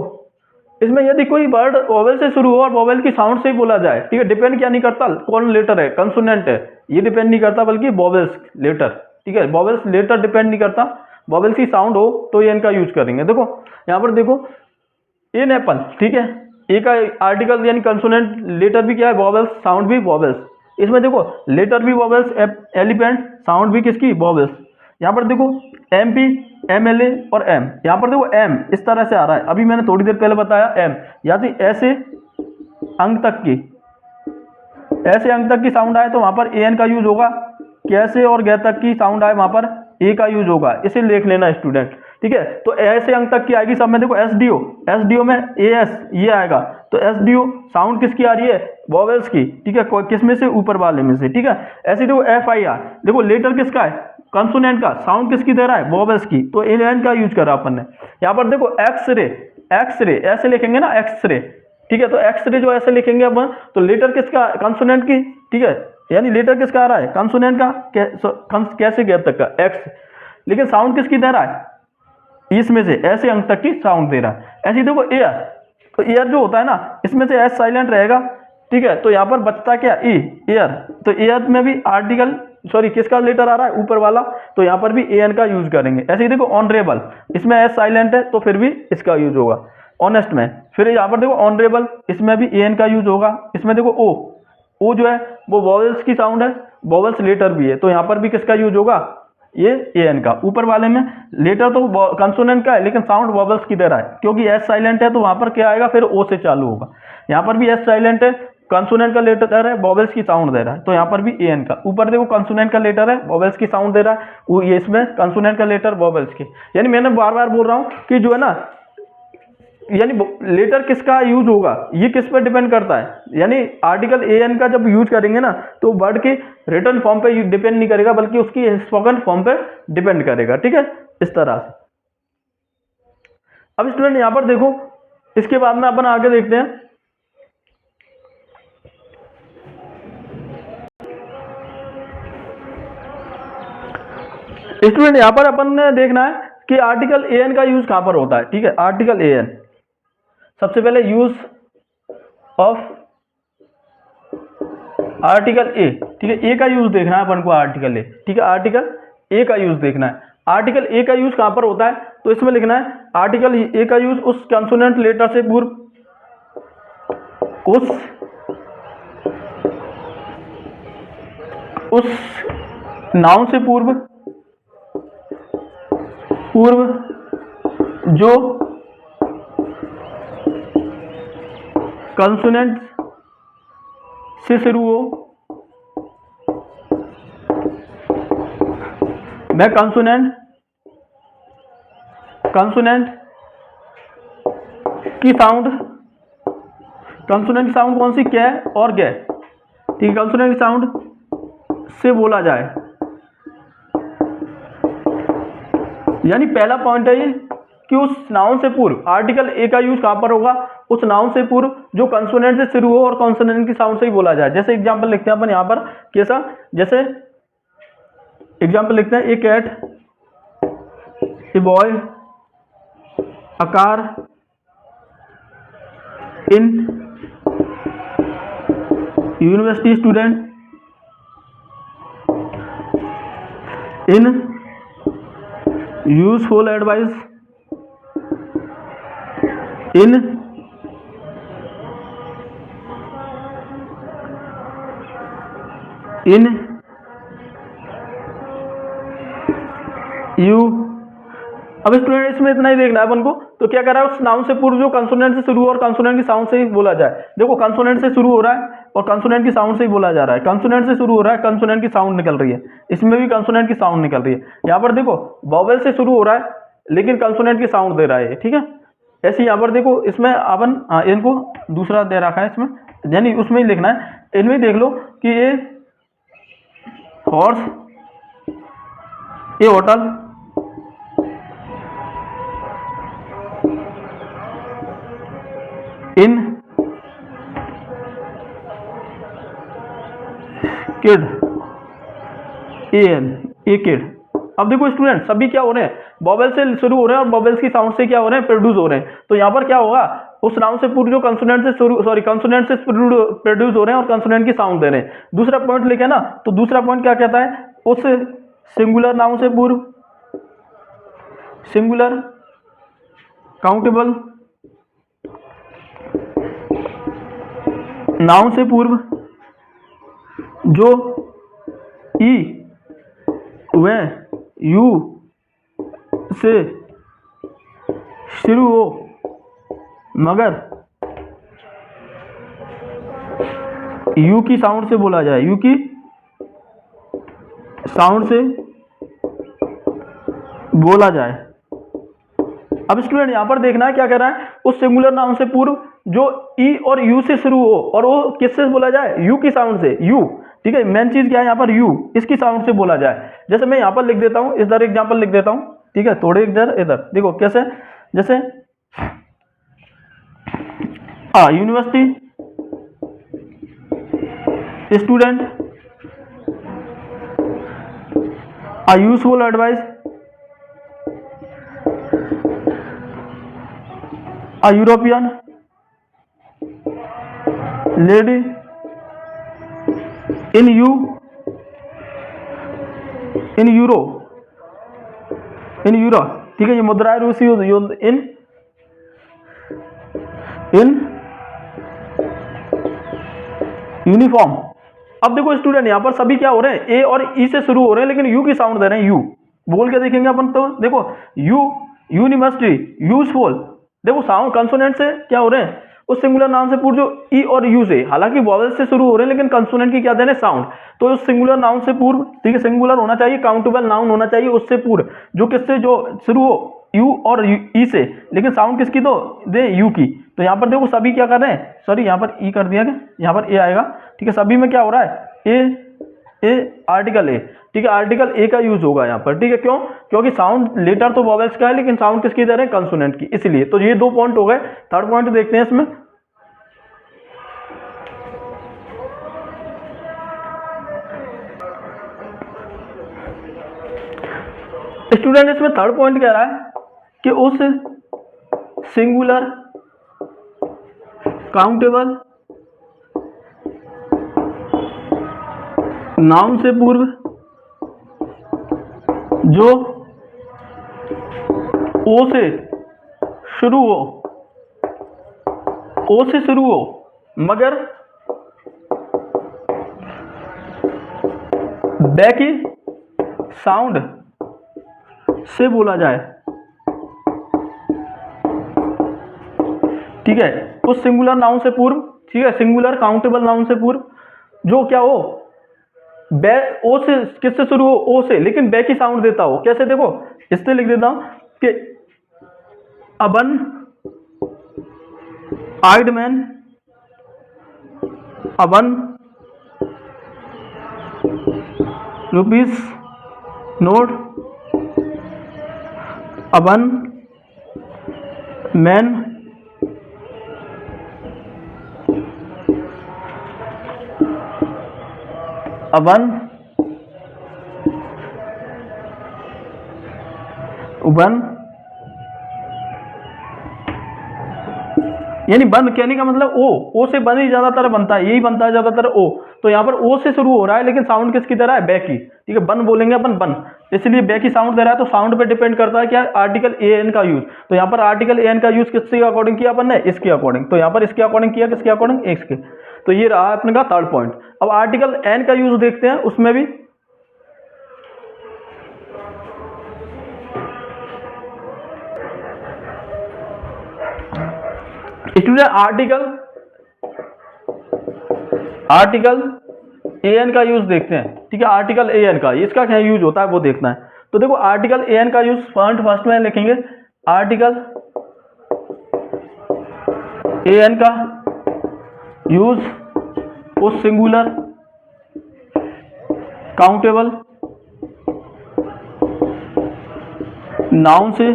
इसमें यदि कोई वर्ड वॉवेल से शुरू हो और वॉवेल की साउंड से ही बोला जाए, ठीक है, डिपेंड क्या नहीं करता कौन लेटर है, कंसोनेंट है, ये डिपेंड नहीं करता, बल्कि वॉवेल्स लेटर, ठीक है, वॉवेल्स लेटर डिपेंड नहीं करता, वॉवेल्स की साउंड हो तो ये इनका यूज करेंगे। देखो यहाँ पर देखो, इन एप्पल, ठीक है, ए का आर्टिकल यानी कंसोनेंट, लेटर भी क्या है, वॉवेल्स, साउंड भी वॉवेल्स। इसमें देखो लेटर भी वॉवेल्स, एलिफेंट, साउंड भी किसकी, वॉवेल्स। यहाँ पर देखो MP, MLA और M, यहाँ पर देखो M इस तरह से आ रहा है, अभी मैंने थोड़ी देर पहले बताया M, यानी ऐसे अंक तक की, ऐसे अंक तक की साउंड आए तो वहां पर AN का यूज होगा, कैसे और गे तक की साउंड आए वहां पर A का यूज होगा, इसे लिख लेना स्टूडेंट, ठीक है। तो ऐसे अंक तक की आएगी सब में, देखो SDO में AS ये आएगा, तो SDO साउंड किसकी आ रही है, वॉवेल्स की, ठीक है, किस में से, ऊपर वाले में से, ठीक है। ऐसे देखो FIR, देखो लेटर किसका है, कंसोनेंट का, साउंड किसकी दे रहा है, वॉवेल्स की, तो AN का यूज करा अपन ने। यहाँ पर देखो एक्सरे ऐसे लिखेंगे ना, एक्सरे, ठीक है, तो एक्सरे जो ऐसे लिखेंगे अपन, तो लेटर किसका, कंसोनेंट की, ठीक है, यानी लेटर किसका आ रहा है, कंसोनेंट का, कैसे गैप तक का एक्स, लेकिन साउंड किसकी दे रहा है, इसमें से ऐसे अंक तक की साउंड दे रहा है। ऐसे देखो एयर, तो एयर जो होता है ना, इसमें से एस साइलेंट रहेगा, ठीक है, तो यहाँ पर बचता क्या, ई, एयर, तो एयर में भी आर्टिकल, सॉरी किसका लेटर आ रहा है, ऊपर वाला, तो यहाँ पर भी AN का यूज करेंगे। ऐसे ही देखो ऑनरेबल, इसमें एस साइलेंट है तो फिर भी इसका यूज होगा, ऑनेस्ट में। फिर यहाँ पर देखो ऑनरेबल, इसमें भी AN का यूज होगा। इसमें देखो ओ जो है वो वॉवेल्स की साउंड है, वॉवेल्स लेटर भी है, तो यहाँ पर भी किसका यूज होगा, ये AN का। ऊपर वाले में लेटर तो कंसोनेंट का है लेकिन साउंड वॉवेल्स की दे रहा है, क्योंकि एस साइलेंट है तो वहां पर क्या आएगा, फिर O से चालू होगा। यहाँ पर भी एस साइलेंट है, कंसोनेंट का लेटर है, वॉवेल्स की साउंड दे रहा है, तो यहाँ पर भी AN का। ऊपर देखो कंसोनेंट का लेटर है, वॉवेल्स की साउंड दे रहा है, ये इसमें कंसोनेंट का लेटर, वॉवेल्स की। यानी मैंने बार बार बोल रहा हूँ कि जो है ना, यानी लेटर किसका यूज होगा ये किस पर डिपेंड करता है, यानी आर्टिकल AN का जब यूज करेंगे ना, तो वर्ड के रिटन फॉर्म पे डिपेंड नहीं करेगा, बल्कि उसकी स्पोकन फॉर्म पे डिपेंड करेगा, ठीक है, इस तरह से। अब स्टूडेंट यहां पर देखो, इसके बाद में अपन आगे देखते हैं। स्टूडेंट यहां पर अपन ने देखना है कि आर्टिकल AN का यूज कहां पर होता है, ठीक है। आर्टिकल AN, सबसे पहले यूज ऑफ आर्टिकल A, ठीक है, A का यूज देखना है अपन को, आर्टिकल A, ठीक है, आर्टिकल A का यूज देखना है। आर्टिकल A का यूज कहां पर होता है, तो इसमें लिखना है आर्टिकल A का यूज उस कंसोनेंट लेटर से पूर्व, उस नाउन से पूर्व जो कंसोनेंट से शुरू हो, मैं कंसोनेंट की साउंड, कंसोनेंट की साउंड कौन सी, कै और गे, ठीक है, कंसोनेंट की साउंड से बोला जाए। यानी पहला पॉइंट है ये कि उस नाउन से पूर्व, आर्टिकल A का यूज कहां पर होगा, उस नाउन से पूर्व जो कंसोनेंट से शुरू हो और कंसोनेंट की साउंड से ही बोला जाए। जैसे एग्जांपल लिखते हैं अपन यहां पर, कैसा, जैसे एग्जांपल लिखते हैं, a cat, a boy, a car, an university student, an useful advice, an U. अब स्टूडेंट इसमें इतना ही देखना है अपन को, तो क्या कर रहा है, उस नाउन से पूर्व जो कंसोनेंट से शुरू हो और कंसोनेंट की साउंड से ही बोला जाए। देखो कंसोनेंट से शुरू हो रहा है और कंसोनेंट की साउंड से ही बोला जा रहा है, कंसोनेंट से शुरू हो रहा है, कंसोनेंट की साउंड निकल रही है, इसमें भी कंसोनेंट की साउंड निकल रही है। यहाँ पर देखो वॉवेल से शुरू हो रहा है लेकिन कंसोनेंट की साउंड दे रहा है, ठीक है। ऐसे यहाँ पर देखो, इसमें अपन इनको दूसरा दे रखा है इसमें, यानी उसमें ही लिखना है। इनमें ही देख लो कि ये हॉर्स, ये होटल, इन किड, ए किड। अब देखो स्टूडेंट सभी क्या हो रहे हैं, वॉवेल से शुरू हो रहे हैं और वॉवेल्स की साउंड से क्या हो रहे हैं, प्रोड्यूस हो रहे हैं। तो यहाँ पर क्या होगा, उस नाउन से पूर्व जो कंसोनेंट से शुरू, सॉरी कंसोनेंट से प्रोड्यूस हो रहे हैं और कंसोनेंट की साउंड दे रहे हैं। दूसरा पॉइंट लिखे ना, तो दूसरा पॉइंट क्या कहता है, उस सिंगुलर नाउन से पूर्व, सिंगुलर काउंटेबल नाउन से पूर्व जो ई व यू से शुरू हो मगर यू की साउंड से बोला जाए, यू की साउंड से बोला जाए। अब स्टूडेंट यहां पर देखना है क्या कह रहा है, उस सिंगुलर नाउन से पूर्व जो ई और यू से शुरू हो और वो किससे बोला जाए, यू की साउंड से, यू। ठीक है, मेन चीज क्या है यहाँ पर, यू, इसकी साउंड से बोला जाए। जैसे मैं यहां पर लिख देता हूं, इधर एग्जांपल लिख देता हूं। ठीक है, थोड़े इधर देखो कैसे, जैसे university student useful advice, European lady in euro. ठीक है, ये मुद्राएं रूसी इन यूनिफॉर्म। अब देखो स्टूडेंट यहां पर सभी क्या हो रहे हैं, ए और ई से शुरू हो रहे हैं लेकिन यू की साउंड दे रहे हैं, यू बोल के देखेंगे अपन। तो देखो यूनिवर्सिटी, यूजफुल, देखो साउंड कंसोनेंट से क्या हो रहे हैं, उस सिंगुलर नाउन से पूर्व जो ई और यू से, हालांकि वॉवेल से शुरू हो रहे हैं लेकिन कंसोनेंट की क्या दे रहे हैं, साउंड। तो उस सिंगुलर नाउन से पूर्व, ठीक है, सिंगुलर होना चाहिए, काउंटेबल नाउन होना चाहिए उससे पूर्व, जो किससे जो शुरू हो, यू और ई से, लेकिन साउंड किसकी तो दे, यू की। तो यहाँ पर देखो सभी क्या कर रहे हैं, सॉरी यहाँ पर ई कर दिया गया, यहाँ पर ए आएगा। ठीक है, सभी में क्या हो रहा है, ए आर्टिकल ए। ठीक है, आर्टिकल ए का यूज होगा यहाँ पर। ठीक है, क्यों, क्योंकि साउंड लेटर तो वॉवेल्स का है लेकिन साउंड किसकी दे रहे हैं, कंसोनेंट की, इसलिए। तो ये 2 पॉइंट हो गए। थर्ड पॉइंट देखते हैं इसमें। स्टूडेंट इसमें थर्ड पॉइंट कह रहा है कि उस सिंगुलर काउंटेबल नाउन से पूर्व जो ओ से शुरू हो, ओ से शुरू हो मगर बै की साउंड से बोला जाए। ठीक है, उस सिंगुलर नाउन से पूर्व, ठीक है, सिंगुलर काउंटेबल नाउन से पूर्व जो क्या हो, बै, ओ से, किससे शुरू हो, ओ से, लेकिन बै की साउंड देता हो। कैसे, देखो इससे लिख देता हूं कि अबन आइड मैन, अबन रुपीस नोट, अबन मैन अबन उबन, यानी बन कहने का मतलब ओ से बन ही ज्यादातर बनता है, यही बनता है ज्यादातर ओ। तो यहाँ पर ओ से शुरू हो रहा है लेकिन साउंड किसकी दे रहा है, बै की। ठीक है, बन बोलेंगे अपन, बन, इसलिए बै की साउंड दे रहा है। तो साउंड पे डिपेंड करता है क्या, आर्टिकल ए एन का यूज। तो यहाँ पर आर्टिकल ए एन का यूज किसके अकॉर्डिंग किया अपन ने, इसके अकॉर्डिंग। तो यहाँ पर इसके अकॉर्डिंग किया, किसके अकॉर्डिंग, इसके। तो ये रहा अपने का थर्ड पॉइंट। अब आर्टिकल एन का यूज देखते हैं, उसमें भी स्टूडेंट आर्टिकल ए एन का यूज देखते हैं। ठीक है, आर्टिकल ए एन का, इसका क्या यूज होता है वो देखना है। तो देखो आर्टिकल ए एन का यूज फर्स्ट में लिखेंगे, आर्टिकल ए एन का यूज उस सिंगुलर काउंटेबल नाउन से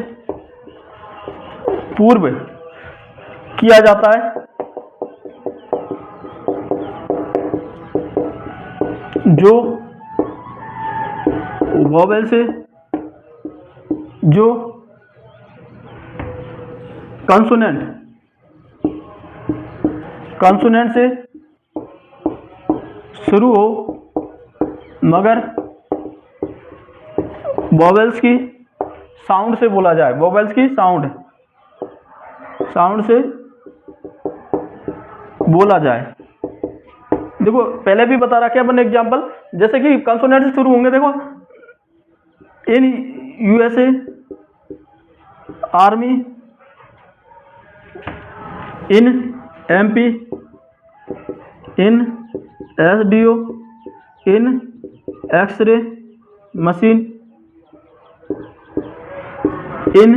पूर्व किया जाता है जो वोवेल से, जो कंसोनेंट से शुरू हो मगर वोवेल्स की साउंड से बोला जाए, वोवेल्स की साउंड से बोला जाए देखो पहले भी बता रखा है अपन एग्जाम्पल, जैसे कि कंसोनेंट से शुरू होंगे। देखो an USA army, an MP, an SDO, an x-ray machine, an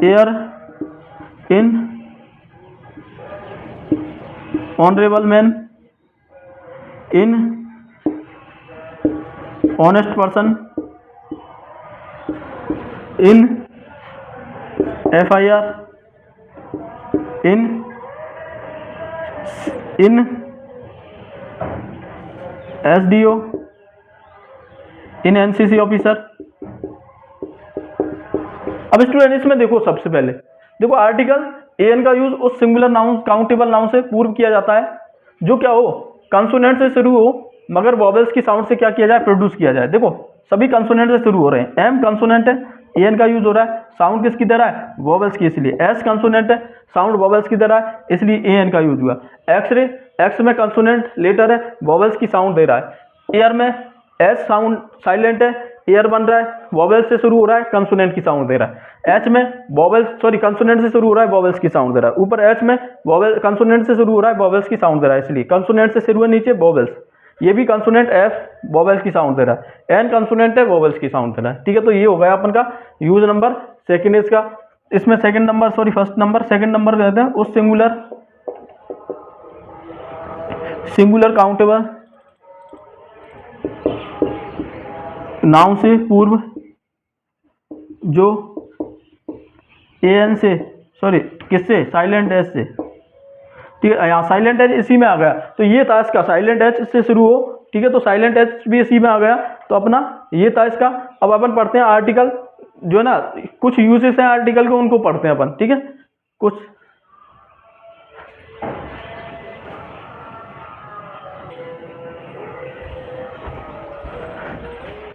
air, an honourable man, an honest person, an FIR, an SDO, an NCC officer. अब स्टूडेंट इसमें देखो, सबसे पहले देखो आर्टिकल एन का यूज उस सिंगुलर नाउन काउंटेबल नाउन से पूर्व किया जाता है जो क्या हो, कंसोनेंट से शुरू हो मगर वॉवेल्स की साउंड से क्या किया जाए, प्रोड्यूस किया जाए। देखो सभी कंसोनेंट से शुरू हो रहे हैं। एम कंसोनेंट है, एन का यूज हो रहा है, साउंड किसकी दे रहा है, वॉवेल्स की, इसलिए एस कंसोनेंट है, साउंड वॉवेल्स की दे रहा है, इसलिए एन का यूज हुआ। एक्सरे, एक्स में कंसोनेंट लेटर है, वॉवेल्स की साउंड दे रहा है। एयर में एस साउंड साइलेंट है, एयर बन रहा है, वॉवेल्स से शुरू हो रहा है, कंसोनेंट की साउंड दे रहा है। एच में वॉवेल्स, सॉरी कंसोनेंट से शुरू हो रहा है, वॉवेल्स की साउंड दे रहा है। ऊपर एच में वॉवेल कंसोनेंट से शुरू हो रहा है, वॉवेल्स की साउंड दे रहा है, इसलिए कंसोनेंट से शुरू है, नीचे वॉवेल्स, ये भी कंसोनेंट एफ वॉवेल्स की साउंड दे रहा है। एन कंसोनेंट है, वॉवेल्स की साउंड दे रहा है। ठीक है, तो ये हो गया अपन का यूज नंबर सेकंड इसका। इसमें second number, sorry first number, second number कहते हैं उस सिंगुलर काउंटेबल नाउन से पूर्व जो एन से, सॉरी किससे, साइलेंट एच से। ठीक है, यहाँ साइलेंट एच इसी में आ गया, तो ये था इसका, साइलेंट एच से शुरू हो। ठीक है, तो साइलेंट एच भी इसी में आ गया, तो अपना ये था इसका। अब अपन पढ़ते हैं आर्टिकल, जो है ना कुछ यूजेस हैं आर्टिकल के, उनको पढ़ते हैं अपन। ठीक है, कुछ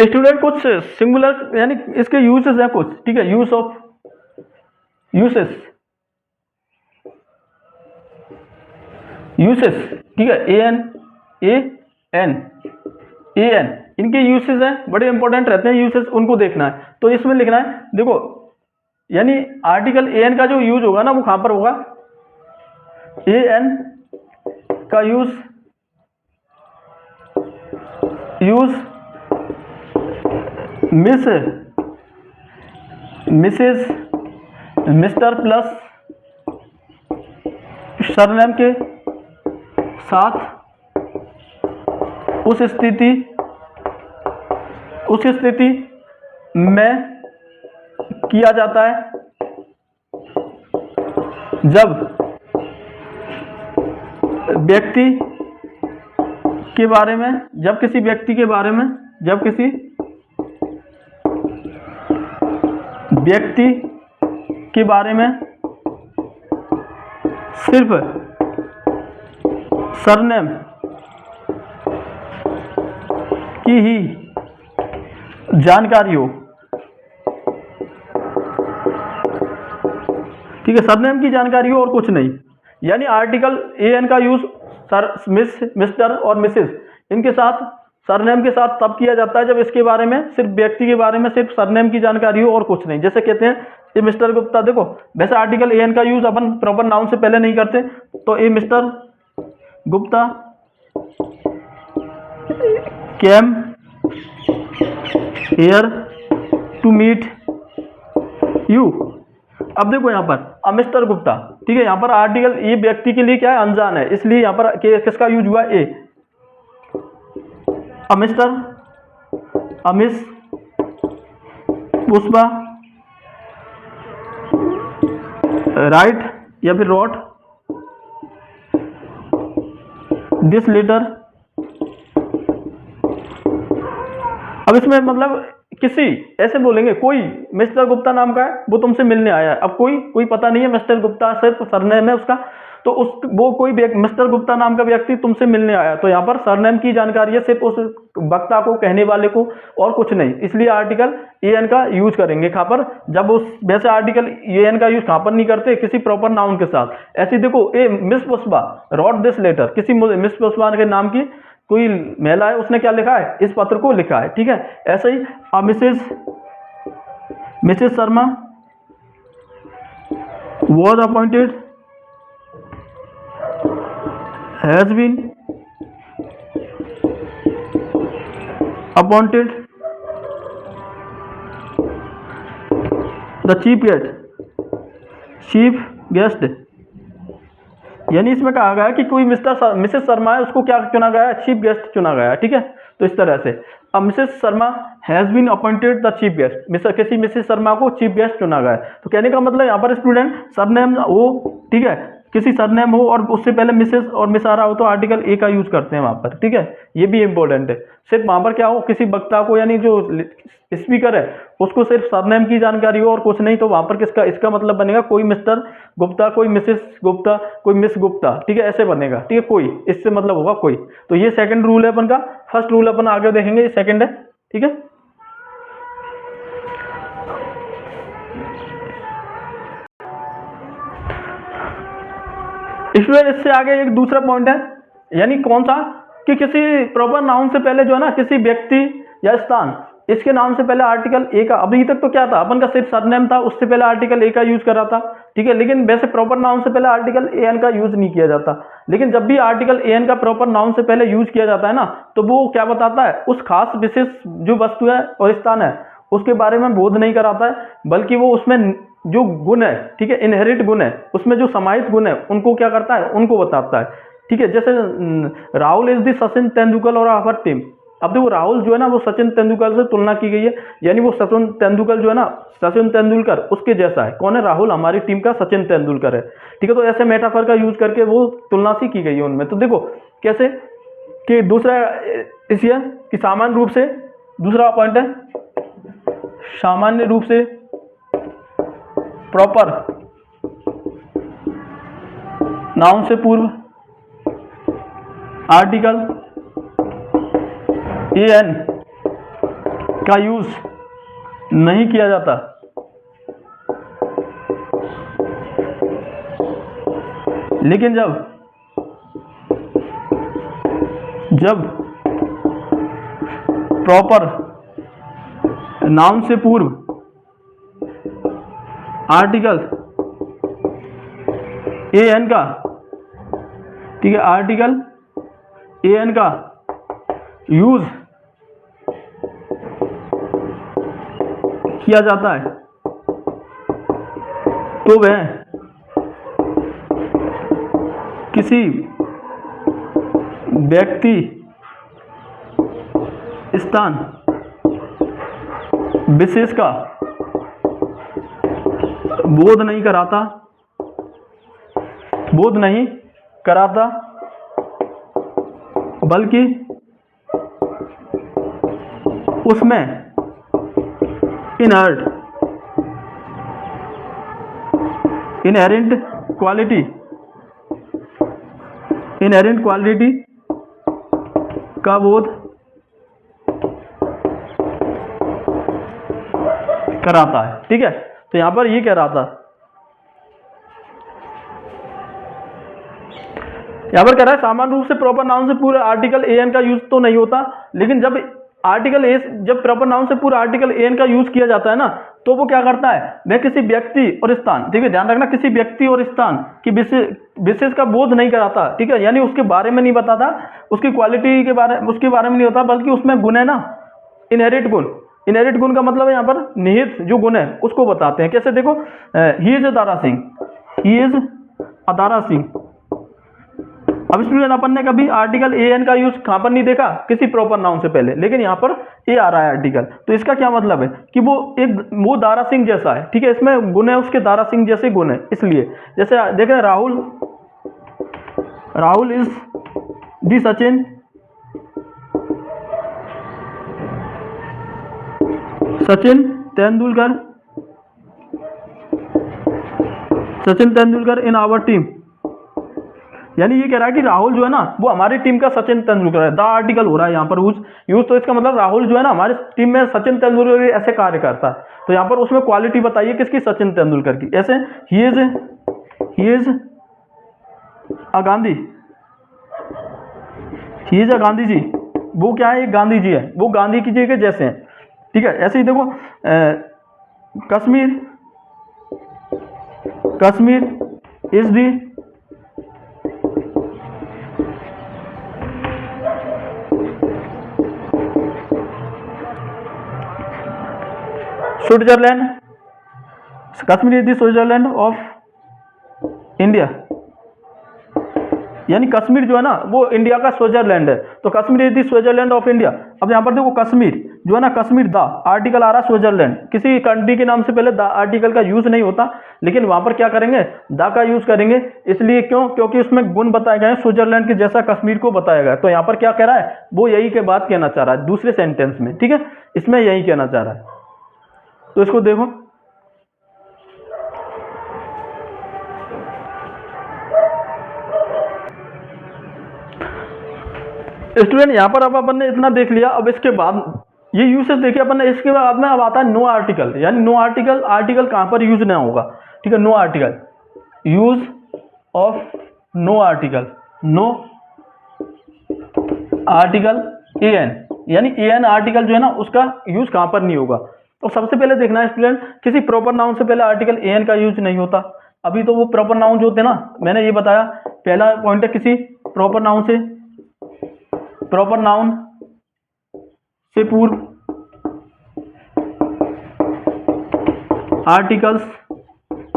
स्टूडेंट कुछ सिंगुलर यानी इसके यूजेस हैं कुछ। ठीक है, यूज ऑफ यूसेस, ठीक है, ए एन इनके यूसेस हैं, बड़े इंपॉर्टेंट रहते हैं यूसेस, उनको देखना है। तो इसमें लिखना है, देखो यानी आर्टिकल ए एन का जो यूज होगा ना वो कहां पर होगा, ए एन का use Mrs, mister plus surname के साथ उस स्थिति में किया जाता है जब व्यक्ति के बारे में, जब किसी व्यक्ति के बारे में, जब किसी व्यक्ति के बारे में सिर्फ सरनेम की ही जानकारी हो। ठीक है, सरनेम की जानकारी हो और कुछ नहीं। यानी आर्टिकल ए एन का यूज सर, मिस्टर और मिसेस इनके साथ, सरनेम के साथ तब किया जाता है जब इसके बारे में, सिर्फ व्यक्ति के बारे में सिर्फ सरनेम की जानकारी हो और कुछ नहीं। जैसे कहते हैं ये मिस्टर गुप्ता, देखो वैसे आर्टिकल ए एन का यूज अपन प्रॉपर नाउन से पहले नहीं करते, तो ये mister Gupta came here to meet you. अब देखो यहाँ पर मिस्टर गुप्ता, ठीक है, यहाँ पर आर्टिकल ये व्यक्ति के लिए क्या है, अनजान है, इसलिए यहाँ पर किसका यूज हुआ, ए। मिस्टर, मिस, पुष्पा, राइट या फिर रॉट दिस लेटर। अब इसमें मतलब किसी ऐसे बोलेंगे, कोई मिस्टर गुप्ता नाम का है, वो तुमसे मिलने आया है। अब कोई पता नहीं है, मिस्टर गुप्ता सिर्फ सरनेम है उसका, तो उस वो कोई मिस्टर गुप्ता नाम का व्यक्ति तुमसे मिलने आया, तो यहाँ पर सरनेम की जानकारी है सिर्फ उस वक्ता को, कहने वाले को, और कुछ नहीं। इसलिए आर्टिकल एन का यूज करेंगे कहाँ पर, जब उस वैसे आर्टिकल एन का यूज कहाँ पर नहीं करते, किसी प्रॉपर नाउन के साथ। ऐसे देखो, a miss Pushpa wrote this letter, किसी मिस पुष्पा के नाम की कोई महिला है, उसने क्या लिखा है, इस पत्र को लिखा है, ठीक है। ऐसे ही Mrs Sharma was appointed, has been appointed the chief guest, यानी इसमें कहा गया है कि कोई मिसेस शर्मा है, उसको क्या चुना गया है, चीफ गेस्ट चुना गया है, ठीक है। तो इस तरह से अब Mrs Sharma has been appointed the chief guest, किसी मिसेस शर्मा को चीफ गेस्ट चुना गया है। तो कहने का मतलब यहाँ पर स्टूडेंट सरनेम हो, ठीक है, किसी सरनेम हो और उससे पहले मिसेस और मिस आ रहा हो तो आर्टिकल ए का यूज करते हैं वहां पर, ठीक है। ये भी इंपॉर्टेंट है। सिर्फ वहां पर क्या हो, किसी वक्ता को यानी जो स्पीकर है उसको सिर्फ सरनेम की जानकारी हो और कुछ नहीं, तो वहां पर किसका, इसका मतलब बनेगा कोई मिस्टर गुप्ता, कोई मिसेस गुप्ता, कोई मिस गुप्ता, ठीक है, ऐसे बनेगा, ठीक है। कोई, इससे मतलब होगा कोई। तो ये सेकंड रूल है अपन का। फर्स्ट रूल अपन आगे देखेंगे, ये सेकंड है, ठीक है। स्टूडेंट इससे आगे एक दूसरा पॉइंट है, यानी कौन सा, कि किसी प्रॉपर नाउन से पहले जो है ना, किसी व्यक्ति या स्थान, इसके नाम से पहले आर्टिकल ए का, अभी तक तो क्या था अपन का, सिर्फ सरनेम था, उससे पहले आर्टिकल ए का यूज करा था, ठीक है। लेकिन वैसे प्रॉपर नाउन से पहले आर्टिकल ए एन का यूज नहीं किया जाता। लेकिन जब भी आर्टिकल ए एन का प्रॉपर नाउन से पहले यूज किया जाता है ना, तो वो क्या बताता है, उस खास विशेष जो वस्तु है और स्थान है उसके बारे में बोध नहीं कराता है, बल्कि वो उसमें जो गुण है, ठीक है, इनहेरिट गुण है, उसमें जो समाहित गुण है उनको क्या करता है, उनको बताता है, ठीक है। जैसे राहुल इज दी सचिन तेंदुलकर और आवर टीम। अब देखो राहुल जो है ना वो सचिन तेंदुलकर से तुलना की गई है, यानी वो सचिन तेंदुलकर जो है ना, सचिन तेंदुलकर उसके जैसा है। कौन है, राहुल हमारी टीम का सचिन तेंदुलकर है, ठीक है। तो ऐसे मेटाफर का यूज करके वो तुलना सी की गई है उनमें। तो देखो कैसे कि दूसरा इसलिए कि सामान्य रूप से, दूसरा पॉइंट है सामान्य रूप से प्रॉपर नाउन से पूर्व आर्टिकल ए एन का यूज नहीं किया जाता। लेकिन जब प्रॉपर नाउन से पूर्व आर्टिकल ए एन का, ठीक है, आर्टिकल ए एन का यूज किया जाता है, तो वह किसी व्यक्ति, स्थान, विशेष का बोध नहीं कराता, बल्कि उसमें इनहेरेंट क्वालिटी का बोध कराता है, ठीक है। तो यहां पर ये कह रहा था, यहां पर कह रहा है सामान्य रूप से प्रॉपर नाउन से पूरे आर्टिकल ए एन का यूज तो नहीं होता, लेकिन जब प्रॉपर नाउन से पूरा आर्टिकल ए एन का यूज किया जाता है ना, तो वो क्या करता है, वह किसी व्यक्ति और स्थान, ठीक है, ध्यान रखना, किसी व्यक्ति और स्थान की विशेष का बोध नहीं कराता, ठीक है, यानी उसके बारे में नहीं बताता, उसकी क्वालिटी के बारे में नहीं होता, बल्कि उसमें गुण है ना, इनहेरिट गुण का मतलब है यहाँ पर निहित जो गुण है उसको बताते हैं। कैसे, देखो, ही इज अदारा सिंह। अब स्टूडेंट अपन ने कभी आर्टिकल ए एन का यूज कहां पर नहीं देखा, किसी प्रॉपर नाउन से पहले, लेकिन यहाँ पर ए आ रहा है आर्टिकल, तो इसका क्या मतलब है कि वो दारा सिंह जैसा है, ठीक है, इसमें गुण है उसके दारा सिंह जैसे गुण है। इसलिए जैसे देख रहे हैं, Rahul is the Sachin Tendulkar, Sachin Tendulkar in our team. यानी ये कह रहा है कि राहुल जो है ना वो हमारी टीम का सचिन तेंदुलकर है। द आर्टिकल हो रहा है यहाँ पर यूज, तो इसका मतलब राहुल जो है ना हमारी टीम में सचिन तेंदुलकर ऐसे कार्य करता है। तो यहाँ पर उसमें क्वालिटी बताइए किसकी, सचिन तेंदुलकर की। ऐसे ही is a Gandhi, he is a Gandhi ji. वो क्या है, एक गांधी जी है, वो गांधी की जी के जैसे हैं, ठीक है। ऐसे ही देखो Kashmir, Kashmir is the Switzerland, Kashmir is the Switzerland of India. यानी कश्मीर जो है ना वो इंडिया का स्विट्जरलैंड है, तो Kashmir is the Switzerland of India. अब यहाँ पर देखो कश्मीर जो है ना, कश्मीर द आर्टिकल आ रहा स्विट्जरलैंड, किसी कंट्री के नाम से पहले द आर्टिकल का यूज नहीं होता, लेकिन वहां पर क्या करेंगे, द का यूज करेंगे। इसलिए क्यों, क्योंकि उसमें गुण बताए गए हैं स्विट्जरलैंड के जैसा कश्मीर को बताया गया है। तो यहाँ पर क्या कह रहा है, वो यही के बात कहना चाह रहा है दूसरे सेंटेंस में, ठीक है, इसमें यही कहना चाह रहा है। तो इसको देखो, स्टूडेंट यहाँ पर अब अपन ने इतना देख लिया। अब इसके बाद ये यूसेज देखिए अपन ने, इसके बाद में अब आता है नो आर्टिकल। यानी नो आर्टिकल, आर्टिकल कहाँ पर यूज ना होगा, ठीक है। No article, use of no article, no article a an, यानी ए एन आर्टिकल जो है ना उसका यूज कहाँ पर नहीं होगा। तो सबसे पहले देखना है स्टूडेंट, किसी प्रॉपर नाउन से पहले आर्टिकल ए एन का यूज नहीं होता। अभी तो वो प्रॉपर नाउन जो होते हैं ना, मैंने ये बताया पहला पॉइंट है, किसी प्रॉपर नाउन से, प्रॉपर नाउन से पूर्व आर्टिकल्स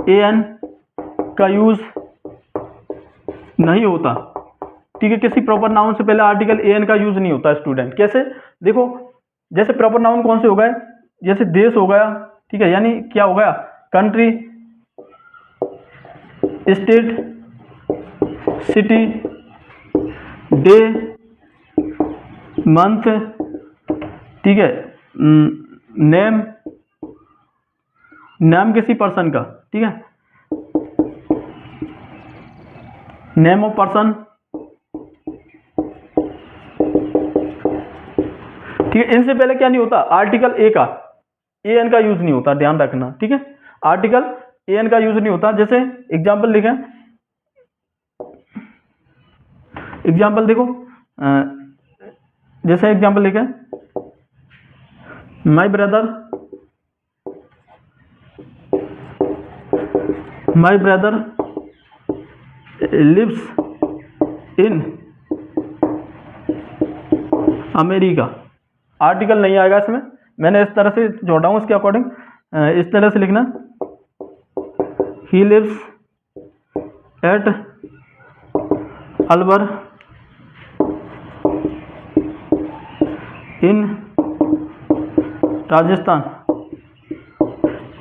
ए एन का यूज नहीं होता, ठीक है। किसी प्रॉपर नाउन से पहले आर्टिकल ए एन का यूज नहीं होता स्टूडेंट। कैसे, देखो जैसे प्रॉपर नाउन कौन से हो गए, जैसे देश हो गया, ठीक है, यानी क्या हो गया, country, state, city, day, month, ठीक है, नेम, नाम किसी पर्सन का, ठीक है, नेम ऑफ पर्सन, ठीक है। इनसे पहले क्या नहीं होता, आर्टिकल ए का, ए एन का यूज नहीं होता, ध्यान रखना, ठीक है। आर्टिकल ए एन का यूज नहीं होता। जैसे एग्जाम्पल लिखें, एग्जाम्पल देखो, जैसे एग्जाम्पल लिखें, my brother, my brother lives in America. Article नहीं आएगा इसमें, मैंने इस तरह से जोड़ा हूं इसके अकॉर्डिंग, इस तरह से लिखना, ही lives at Alwar in Rajasthan.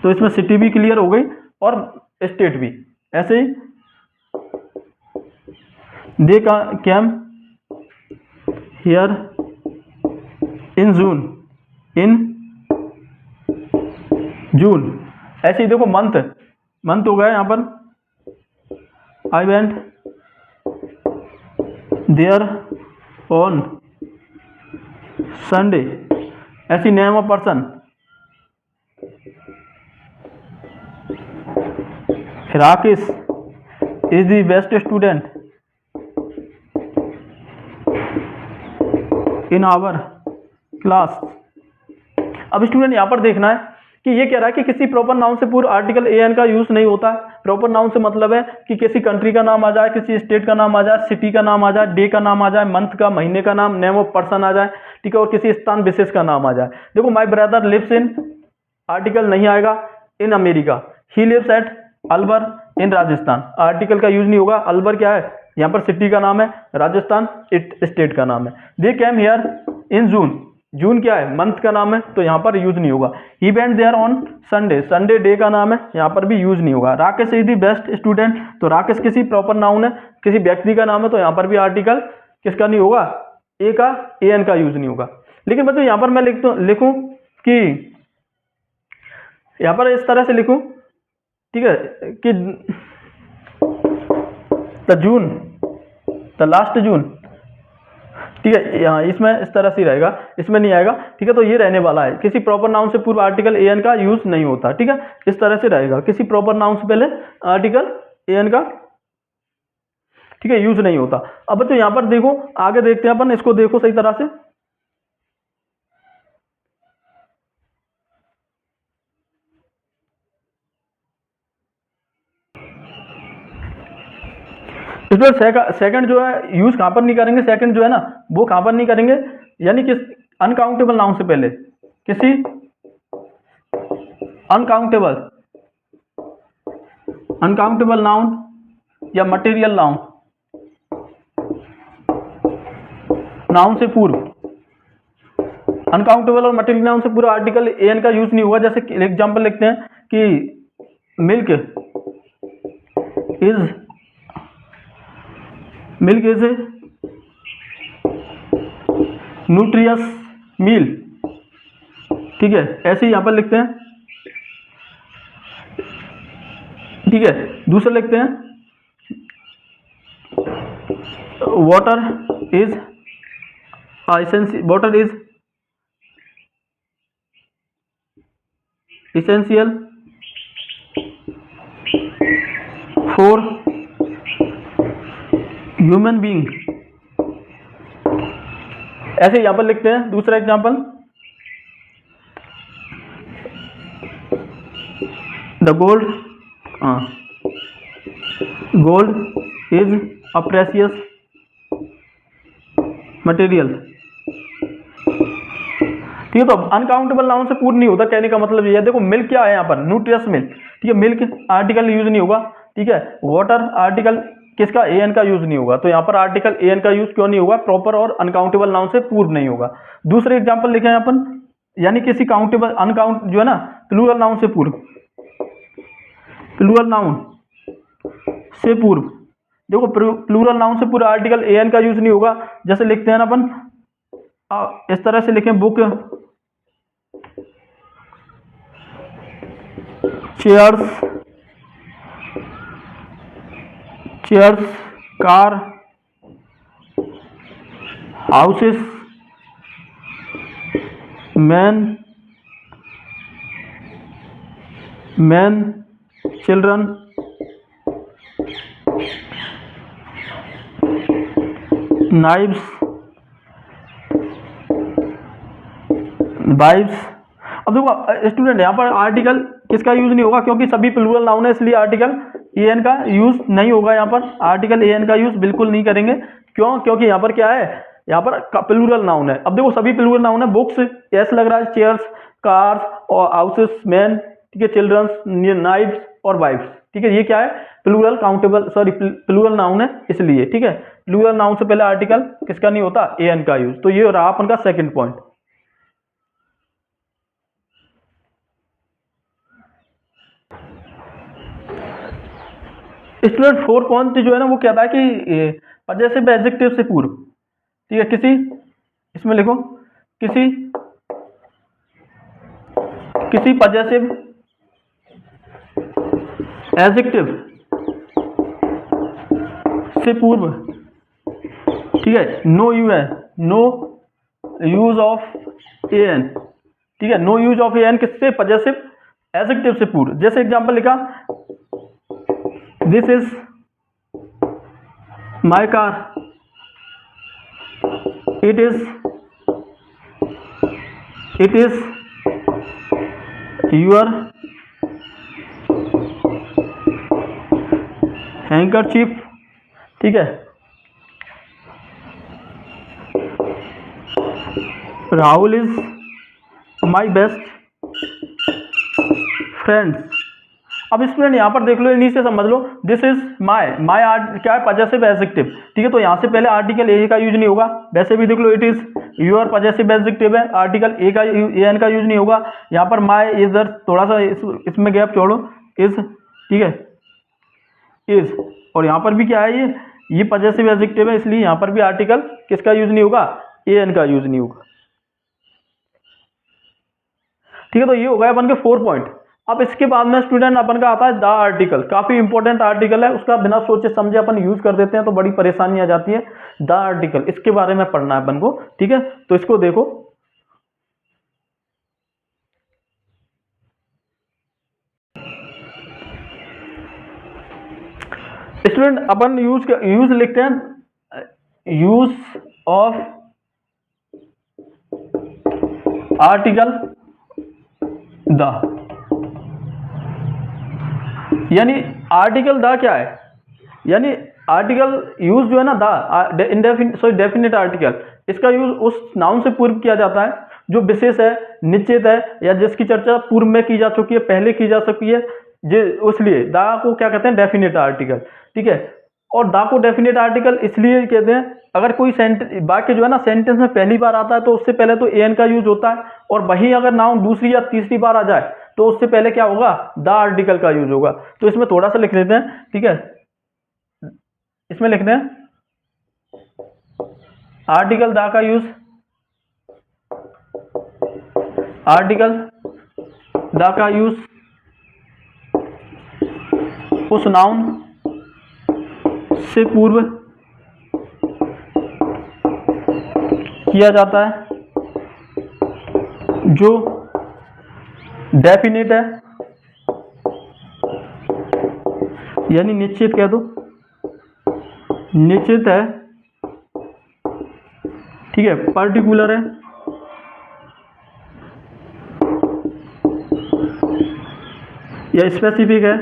तो इसमें सिटी भी क्लियर हो गई और स्टेट भी। ऐसे ही दे कैम हियर इन जून, इन जून। ऐसे ही देखो मंथ, मंथ हो गया यहाँ पर, I went there on Sunday. ऐसी name of person, Rakesh is the best student in our class. अब स्टूडेंट यहां पर देखना है कि ये कह रहा है कि किसी प्रॉपर नाउन से पूर्व आर्टिकल ए एन का यूज नहीं होता है। प्रॉपर नाउन से मतलब है कि किसी कंट्री का नाम आ जाए, किसी स्टेट का नाम आ जाए, सिटी का नाम आ जाए, डे का नाम आ जाए, मंथ का, महीने का नाम, नेम ऑफ पर्सन आ जाए, ठीक है, और किसी स्थान विशेष का नाम आ जाए। देखो my brother lives in, article नहीं आएगा, in America. He lives at Alwar in Rajasthan, article का यूज नहीं होगा। अलवर क्या है, यहाँ पर सिटी का नाम है, राजस्थान स्टेट का नाम है। दे कैम हियर इन जून, जून क्या है, मंथ का नाम है, तो यहाँ पर यूज नहीं होगा। He went there on Sunday, Sunday day का नाम है, यहाँ पर भी यूज नहीं होगा। Rakesh is the best student, तो राकेश किसी प्रॉपर नाउन है, किसी व्यक्ति का नाम है, तो यहाँ पर भी आर्टिकल किसका नहीं होगा, ए का, ए एन का यूज नहीं होगा। लेकिन बच्चों यहाँ पर मैं लिखूं कि यहाँ पर इस तरह से लिखूं, ठीक है, कि द जून, द लास्ट जून, ठीक है, यहाँ इसमें इस तरह से रहेगा, इसमें नहीं आएगा, ठीक है। तो ये रहने वाला है, किसी प्रॉपर नाउन से पूर्व आर्टिकल एन का यूज नहीं होता, ठीक है, इस तरह से रहेगा, किसी प्रॉपर नाउन से पहले आर्टिकल एन का, ठीक है, यूज नहीं होता। अब बच्चों यहाँ पर देखो, आगे देखते हैं अपन, इसको देखो सही तरह से। इसमें सेकंड जो है यूज कहां पर नहीं करेंगे, सेकंड जो है ना वो कहां पर नहीं करेंगे, यानी कि अनकाउंटेबल नाउन से पहले, किसी अनकाउंटेबल नाउन या मटेरियल नाउन से पूर्व, अनकाउंटेबल और मटेरियल नाउन से पूर्व आर्टिकल एन का यूज नहीं हुआ। जैसे एग्जांपल लिखते हैं कि मिल्क इज न्यूट्रियस मील, ठीक है, ऐसे ही यहां पर लिखते हैं, ठीक है। दूसरा लिखते हैं water is essential for human being, ऐसे यहां पर लिखते हैं। दूसरा example, the gold is a precious material, ठीक है। तो अनकाउंटेबल नाउन से पूर्ण नहीं होता, कहने का मतलब ये है। देखो मिल्क क्या है यहाँ पर, न्यूट्रियस मिल्क, ठीक है, मिल्क आर्टिकल यूज नहीं होगा, ठीक है। वाटर आर्टिकल किसका, एन का यूज नहीं होगा, तो यहाँ पर आर्टिकल एन का यूज क्यों नहीं होगा, प्रॉपर और अनकाउंटेबल नाउन से पूर्व नहीं होगा। दूसरे एग्जाम्पल लिखे हैं अपन, यानी किसी काउंटेबल अनकाउंट जो है ना प्लूरल नाउन से पूर्व, प्लूरल नाउन से पूर्व, देखो प्लूरल नाउन से पूर्व आर्टिकल एन का यूज नहीं होगा। जैसे लिखते हैं ना अपन, इस तरह से लिखें, book chairs car houses man children knives wifes. अब देखो स्टूडेंट, यहाँ पर आर्टिकल किसका यूज नहीं होगा, क्योंकि सभी प्लूरल नाउन है, इसलिए आर्टिकल एन का यूज नहीं होगा। यहाँ पर आर्टिकल एन का यूज बिल्कुल नहीं करेंगे, क्यों, क्योंकि यहाँ पर क्या है, यहाँ पर प्लूरल नाउन है। अब देखो सभी प्लूरल नाउन है, बुक्स ऐसे लग रहा है, चेयर्स, कार्स और हाउसेस मैन, ठीक है, चिल्ड्रंस, नाइव्स और वाइफ्स, ठीक है, ये क्या है, प्लूरल काउंटेबल प्लूरल नाउन है इसलिए, ठीक है। प्लूरल नाउन से पहले आर्टिकल किसका नहीं होता, एन का यूज। तो ये रहा अपन का सेकंड पॉइंट। स्टूडेंट 4 पॉइंट जो है ना वो क्या था कि पजेसिव एडजेक्टिव से पूर्व, ठीक है, किसी, इसमें लिखो, किसी पजेसिव एडजेक्टिव से पूर्व, ठीक है, नो यूज ऑफ एन, ठीक है, नो यूज ऑफ एन किससे, पजेसिव एडजेक्टिव से पूर्व। जैसे एग्जांपल लिखा, this is my car, it is your handkerchief, ठीक है, Rahul is my best friends. अब स्टूडेंट यहाँ पर देख लो, इन्हीं से समझ लो, दिस इज माई क्या है, पजेसिव एडजेक्टिव, ठीक है। तो यहाँ से पहले आर्टिकल ए का यूज नहीं होगा। वैसे भी देख लो, it is your possessive adjective है, आर्टिकल ए का एन का यूज नहीं होगा। यहाँ पर माई इधर थोड़ा सा इसमें गैप छोड़ो, इज, ठीक है, इज, और यहाँ पर भी क्या है, ये पजेसिव एडजेक्टिव है, इसलिए यहाँ पर भी आर्टिकल किसका यूज नहीं होगा, एन का यूज नहीं होगा, ठीक है। तो ये हो गया अपन के 4 पॉइंट। अब इसके बाद में स्टूडेंट अपन का आता है द आर्टिकल, काफी इंपॉर्टेंट आर्टिकल है, उसका बिना सोचे समझे अपन यूज कर देते हैं तो बड़ी परेशानी आ जाती है। द आर्टिकल, इसके बारे में पढ़ना है अपन को, ठीक है। तो इसको देखो, स्टूडेंट अपन यूज लिखते हैं, यूज ऑफ आर्टिकल द, यानी आर्टिकल द क्या है, यानी आर्टिकल यूज जो है ना द डेफिनेट आर्टिकल, इसका यूज उस नाउन से पूर्व किया जाता है जो विशेष है, निश्चित है, या जिसकी चर्चा पूर्व में की जा चुकी है, पहले की जा चुकी है, इसलिए दा को क्या कहते हैं, डेफिनेट आर्टिकल, ठीक है। और दा को डेफिनेट आर्टिकल इसलिए कहते हैं, अगर कोई वाक्य जो है ना सेंटेंस में पहली बार आता है तो उससे पहले तो एन का यूज होता है, और वही अगर नाउन दूसरी या तीसरी बार आ जाए तो उससे पहले क्या होगा, द आर्टिकल का यूज होगा। तो इसमें थोड़ा सा लिख लेते हैं, ठीक है। इसमें लिखते हैं आर्टिकल द का यूज, आर्टिकल द का यूज उस नाउन से पूर्व किया जाता है जो डेफिनेट है, यानी निश्चित कह दो, निश्चित है, ठीक है, पर्टिकुलर है, या स्पेसिफिक है,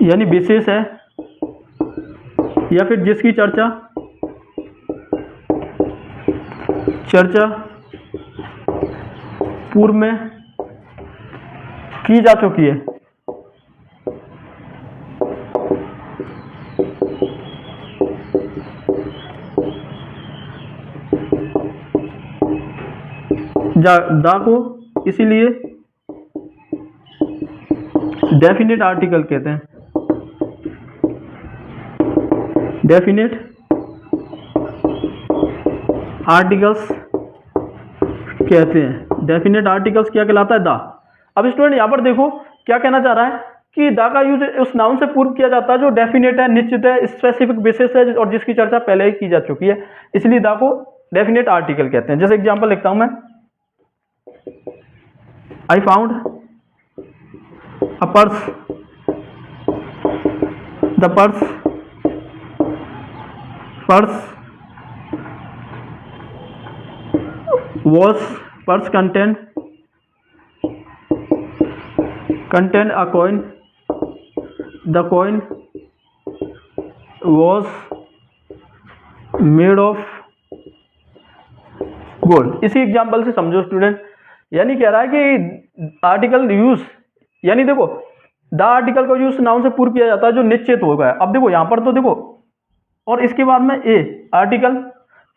यानी विशेष है, या फिर जिसकी चर्चा पूर्व में की जा चुकी है। दा को इसीलिए डेफिनेट आर्टिकल कहते हैं, डेफिनेट आर्टिकल्स कहते हैं। डेफिनेट आर्टिकल्स क्या कहलाता है, दा। अब स्टूडेंट यहां पर देखो क्या कहना चाह रहा है कि दा का यूज उस नाउन से पूर्व किया जाता है जो डेफिनेट है, निश्चित है, स्पेसिफिक विशेष है, और जिसकी चर्चा पहले ही की जा चुकी है, इसलिए दा को डेफिनेट आर्टिकल कहते हैं। जैसे एग्जांपल लिखता हूं मैं, I found a purse, the purse purse contained a coin, the coin was made of gold। इसी एग्जांपल से समझो स्टूडेंट, यानी कह रहा है कि आर्टिकल यूज, यानी देखो द आर्टिकल का यूज नाउन से पूर्व किया जाता है जो निश्चित हो गया। अब देखो यहां पर तो देखो, और इसके बाद में ए आर्टिकल,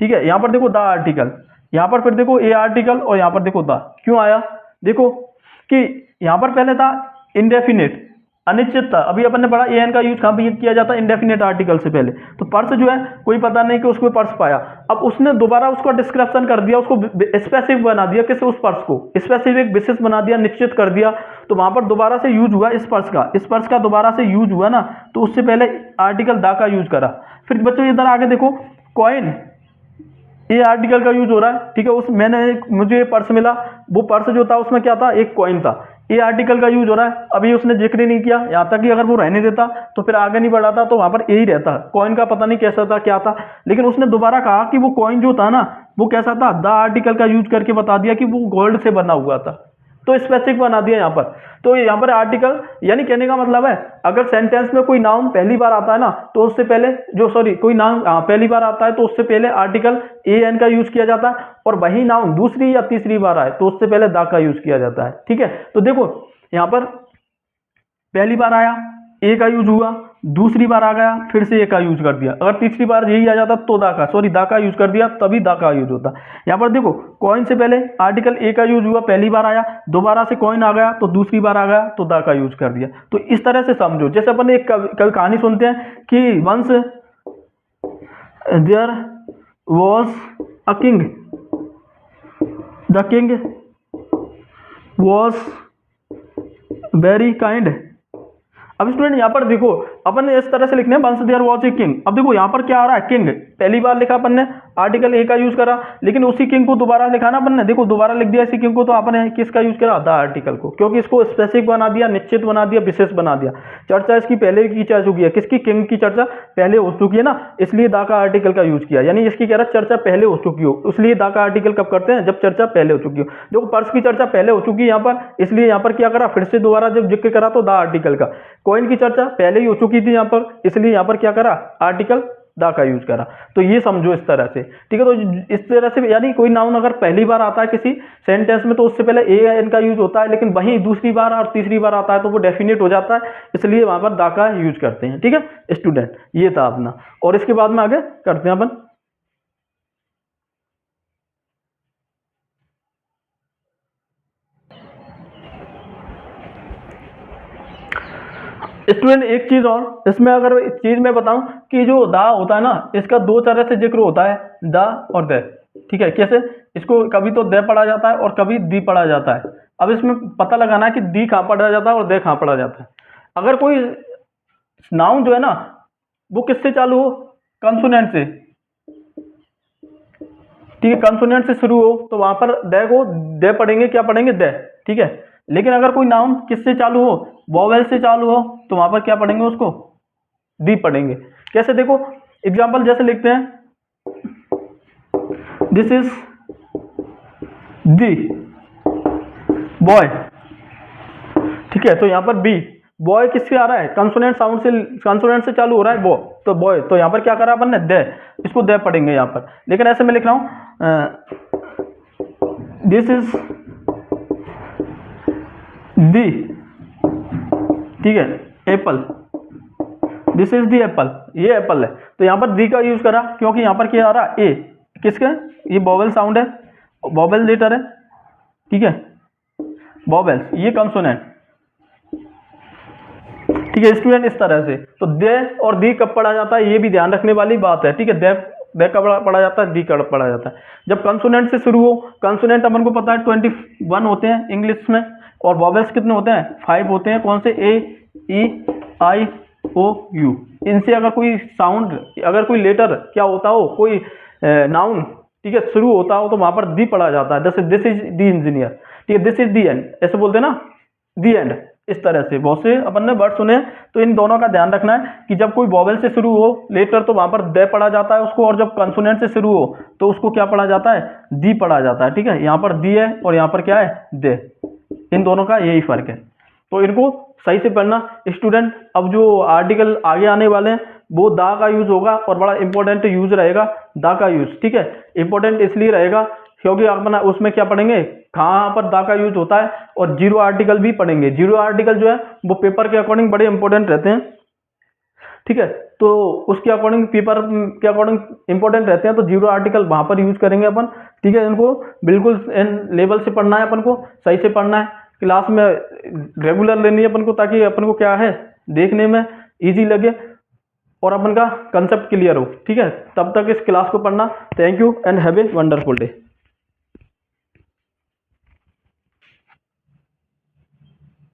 ठीक है, यहां पर देखो द आर्टिकल, यहां पर फिर देखो ए आर्टिकल, और यहां पर देखो द, क्यों आया, देखो कि यहां पर पहले था इंडेफिनेट, अनिश्चित था, अभी अपन ने पढ़ा एन का यूज कहां पे किया जाता है, इंडेफिनेट आर्टिकल से पहले। तो पर्स जो है कोई पता नहीं कि उसको पर्स पाया, अब उसने दोबारा उसको डिस्क्रिप्शन कर दिया, उसको स्पेसिफिक बना दिया, किस उस पर्स को स्पेसिफिक विशेष बना दिया, निश्चित कर दिया, तो वहां पर दोबारा से यूज हुआ इस पर्स का दोबारा से यूज हुआ ना, तो उससे पहले आर्टिकल दा का यूज करा। फिर बच्चों इधर आगे देखो कॉइन, ये आर्टिकल का यूज हो रहा है, ठीक है, मुझे ये पर्स मिला, वो पर्स जो था उसमें क्या था, एक कॉइन था, ये आर्टिकल का यूज हो रहा है। अभी उसने जिक्र नहीं किया, यहाँ तक कि अगर वो रहने देता तो फिर आगे नहीं बढ़ाता, तो वहां पर यही रहता, कॉइन का पता नहीं कैसा था क्या था, लेकिन उसने दोबारा कहा कि वो कॉइन जो था ना वो कैसा था, द आर्टिकल का यूज करके बता दिया कि वो गोल्ड से बना हुआ था, तो स्पेसिफिक बना दिया यहाँ पर। तो यहाँ पर आर्टिकल, यानी कहने का मतलब है अगर सेंटेंस में कोई नाउन पहली बार आता है ना तो उससे पहले कोई नाउन पहली बार आता है तो उससे पहले आर्टिकल ए एन का यूज किया जाता है, और वही नाउन दूसरी या तीसरी बार आए तो उससे पहले दा का यूज किया जाता है, ठीक है। तो देखो यहाँ पर पहली बार आया ए का यूज हुआ, दूसरी बार आ गया फिर से ए का यूज कर दिया, अगर तीसरी बार यही आ जाता तो दा का यूज कर दिया, तभी दा का यूज होता। यहाँ पर देखो कॉइन से पहले आर्टिकल ए का यूज हुआ, पहली बार आया, दोबारा से कॉइन आ गया तो दूसरी बार आ गया तो दा का यूज कर दिया। तो इस तरह से समझो, जैसे अपन एक कभी कहानी सुनते हैं कि once there was a king, the king was very kind. अब स्टूडेंट यहाँ पर देखो अपन ने इस तरह से लिखने once there was a king. अब देखो यहाँ पर क्या आ रहा है, किंग पहली बार लिखा अपन ने, आर्टिकल ए का यूज करा, लेकिन उसी किंग को दोबारा लिखा ना अपन ने, देखो दोबारा लिख दिया इसी किंग को, तो अपन ने किसका यूज करा, द आर्टिकल को, क्योंकि इसको स्पेसिफिक बना दिया, निश्चित बना दिया, विशेष बना दिया। चर्चा इसकी पहले की जा चुकी है, किसकी, किंग की चर्चा पहले हो चुकी है ना, इसलिए द का आर्टिकल का यूज किया, यानी इसकी कह रहा चर्चा पहले हो चुकी हो, इसलिए द का आर्टिकल कब करते हैं, जब चर्चा पहले हो चुकी हो। देखो पर्स की चर्चा पहले हो चुकी है यहाँ पर, इसलिए यहाँ पर क्या करा, फिर से दोबारा जब जिक्र करा तो द आर्टिकल का। कॉइन की चर्चा पहले ही हो चुकी थी यहाँ पर, इसलिए यहाँ पर क्या करा, आर्टिकल द का यूज करा। तो ये समझो इस तरह से, ठीक है। तो इस तरह से यानी कोई नाउन अगर पहली बार आता है किसी सेंटेंस में तो उससे पहले ए या एन का यूज होता है, लेकिन वहीं दूसरी बार और तीसरी बार आता है तो वो डेफिनेट हो जाता है, इसलिए वहां पर द का यूज करते हैं, ठीक है स्टूडेंट। ये था अपना, और इसके बाद में आगे करते हैं अपन। स्टूडेंट एक चीज और इसमें अगर चीज मैं बताऊं कि जो दा होता है ना, इसका दो तरह से जिक्र होता है, दा और दे, ठीक है। कैसे, इसको कभी तो दे पढ़ा जाता है और कभी दी पढ़ा जाता है। अब इसमें पता लगाना है कि दी कहाँ पढ़ा जाता है और दे कहाँ पढ़ा जाता है। अगर कोई नाउन जो है ना वो किससे चालू हो, कंसोनेंट से, ठीक है, कंसोनेंट से शुरू हो तो वहां पर दे को दे पढ़ेंगे, क्या पढ़ेंगे, दे, ठीक है। लेकिन अगर कोई नाउन किससे चालू हो, वोवेल से चालू हो, तो वहां पर क्या पढ़ेंगे, उसको दी पढ़ेंगे। कैसे, देखो एग्जांपल जैसे लिखते हैं, दिस इज दी बॉय, ठीक है। तो यहाँ पर बी, बॉय किससे आ रहा है, कंसोनेंट साउंड से, कंसोनेंट से चालू हो रहा है बॉय, तो बॉय, तो यहाँ पर क्या करा अपन ने, दे, इसको दे पढ़ेंगे यहाँ पर। लेकिन ऐसे मैं लिख रहा हूं, दिस इज दी, ठीक है, Apple, this is the Apple, ये एप्पल है, तो यहाँ पर दी का यूज करा, क्योंकि यहाँ पर क्या आ रहा है, ए किसका, ये वोवेल साउंड है, वोवेल लेटर है, ठीक है, वोवेल, ये कंसोनेंट, ठीक है स्टूडेंट। इस तरह से तो दे और दी कब पढ़ा जाता है, ये भी ध्यान रखने वाली बात है, ठीक है। दे कब पढ़ा जाता है, दी कब पढ़ा जाता है, जब कंसोनेंट से शुरू हो। कंसोनेंट अपन को पता है 21 होते हैं इंग्लिश में, और वोवेल्स कितने होते हैं, 5 होते हैं। कौन से, ए, ई, आई, ओ, यू। इनसे अगर कोई साउंड, अगर कोई लेटर क्या होता हो, कोई नाउन, ठीक है, शुरू होता हो, तो वहां पर दी पढ़ा जाता है, जैसे दिस इज दी इंजीनियर, ठीक है, दिस इज दी एंड, ऐसे बोलते हैं ना, दी एंड। इस तरह से बहुत से अपन ने वर्ड सुने, तो इन दोनों का ध्यान रखना है कि जब कोई वोवेल से शुरू हो लेटर तो वहां पर दे पढ़ा जाता है उसको, और जब कंसोनेंट से शुरू हो तो उसको क्या पढ़ा जाता है, दी पढ़ा जाता है, ठीक है। यहाँ पर दी है और यहाँ पर क्या है, दे, इन दोनों का यही फर्क है, तो इनको सही से पढ़ना स्टूडेंट। अब जो आर्टिकल आगे आने वाले हैं वो दा का यूज होगा, और बड़ा इंपॉर्टेंट यूज रहेगा दा का यूज, ठीक है। इंपॉर्टेंट इसलिए रहेगा क्योंकि अपना उसमें क्या पढ़ेंगे, कहाँ पर दा का यूज होता है, और जीरो आर्टिकल भी पढ़ेंगे। जीरो आर्टिकल जो है वो पेपर के अकॉर्डिंग बड़े इंपॉर्टेंट रहते हैं, ठीक है। तो उसके अकॉर्डिंग, पेपर के अकॉर्डिंग इंपॉर्टेंट रहते हैं, तो जीरो आर्टिकल वहां पर यूज करेंगे अपन, ठीक है। इनको बिल्कुल इन लेवल से पढ़ना है अपन को, सही से पढ़ना है, क्लास में रेगुलर लेनी है अपन को, ताकि अपन को क्या है, देखने में ईजी लगे और अपन का कंसेप्ट क्लियर हो, ठीक है। तब तक इस क्लास को पढ़ना। Thank you and have a wonderful day.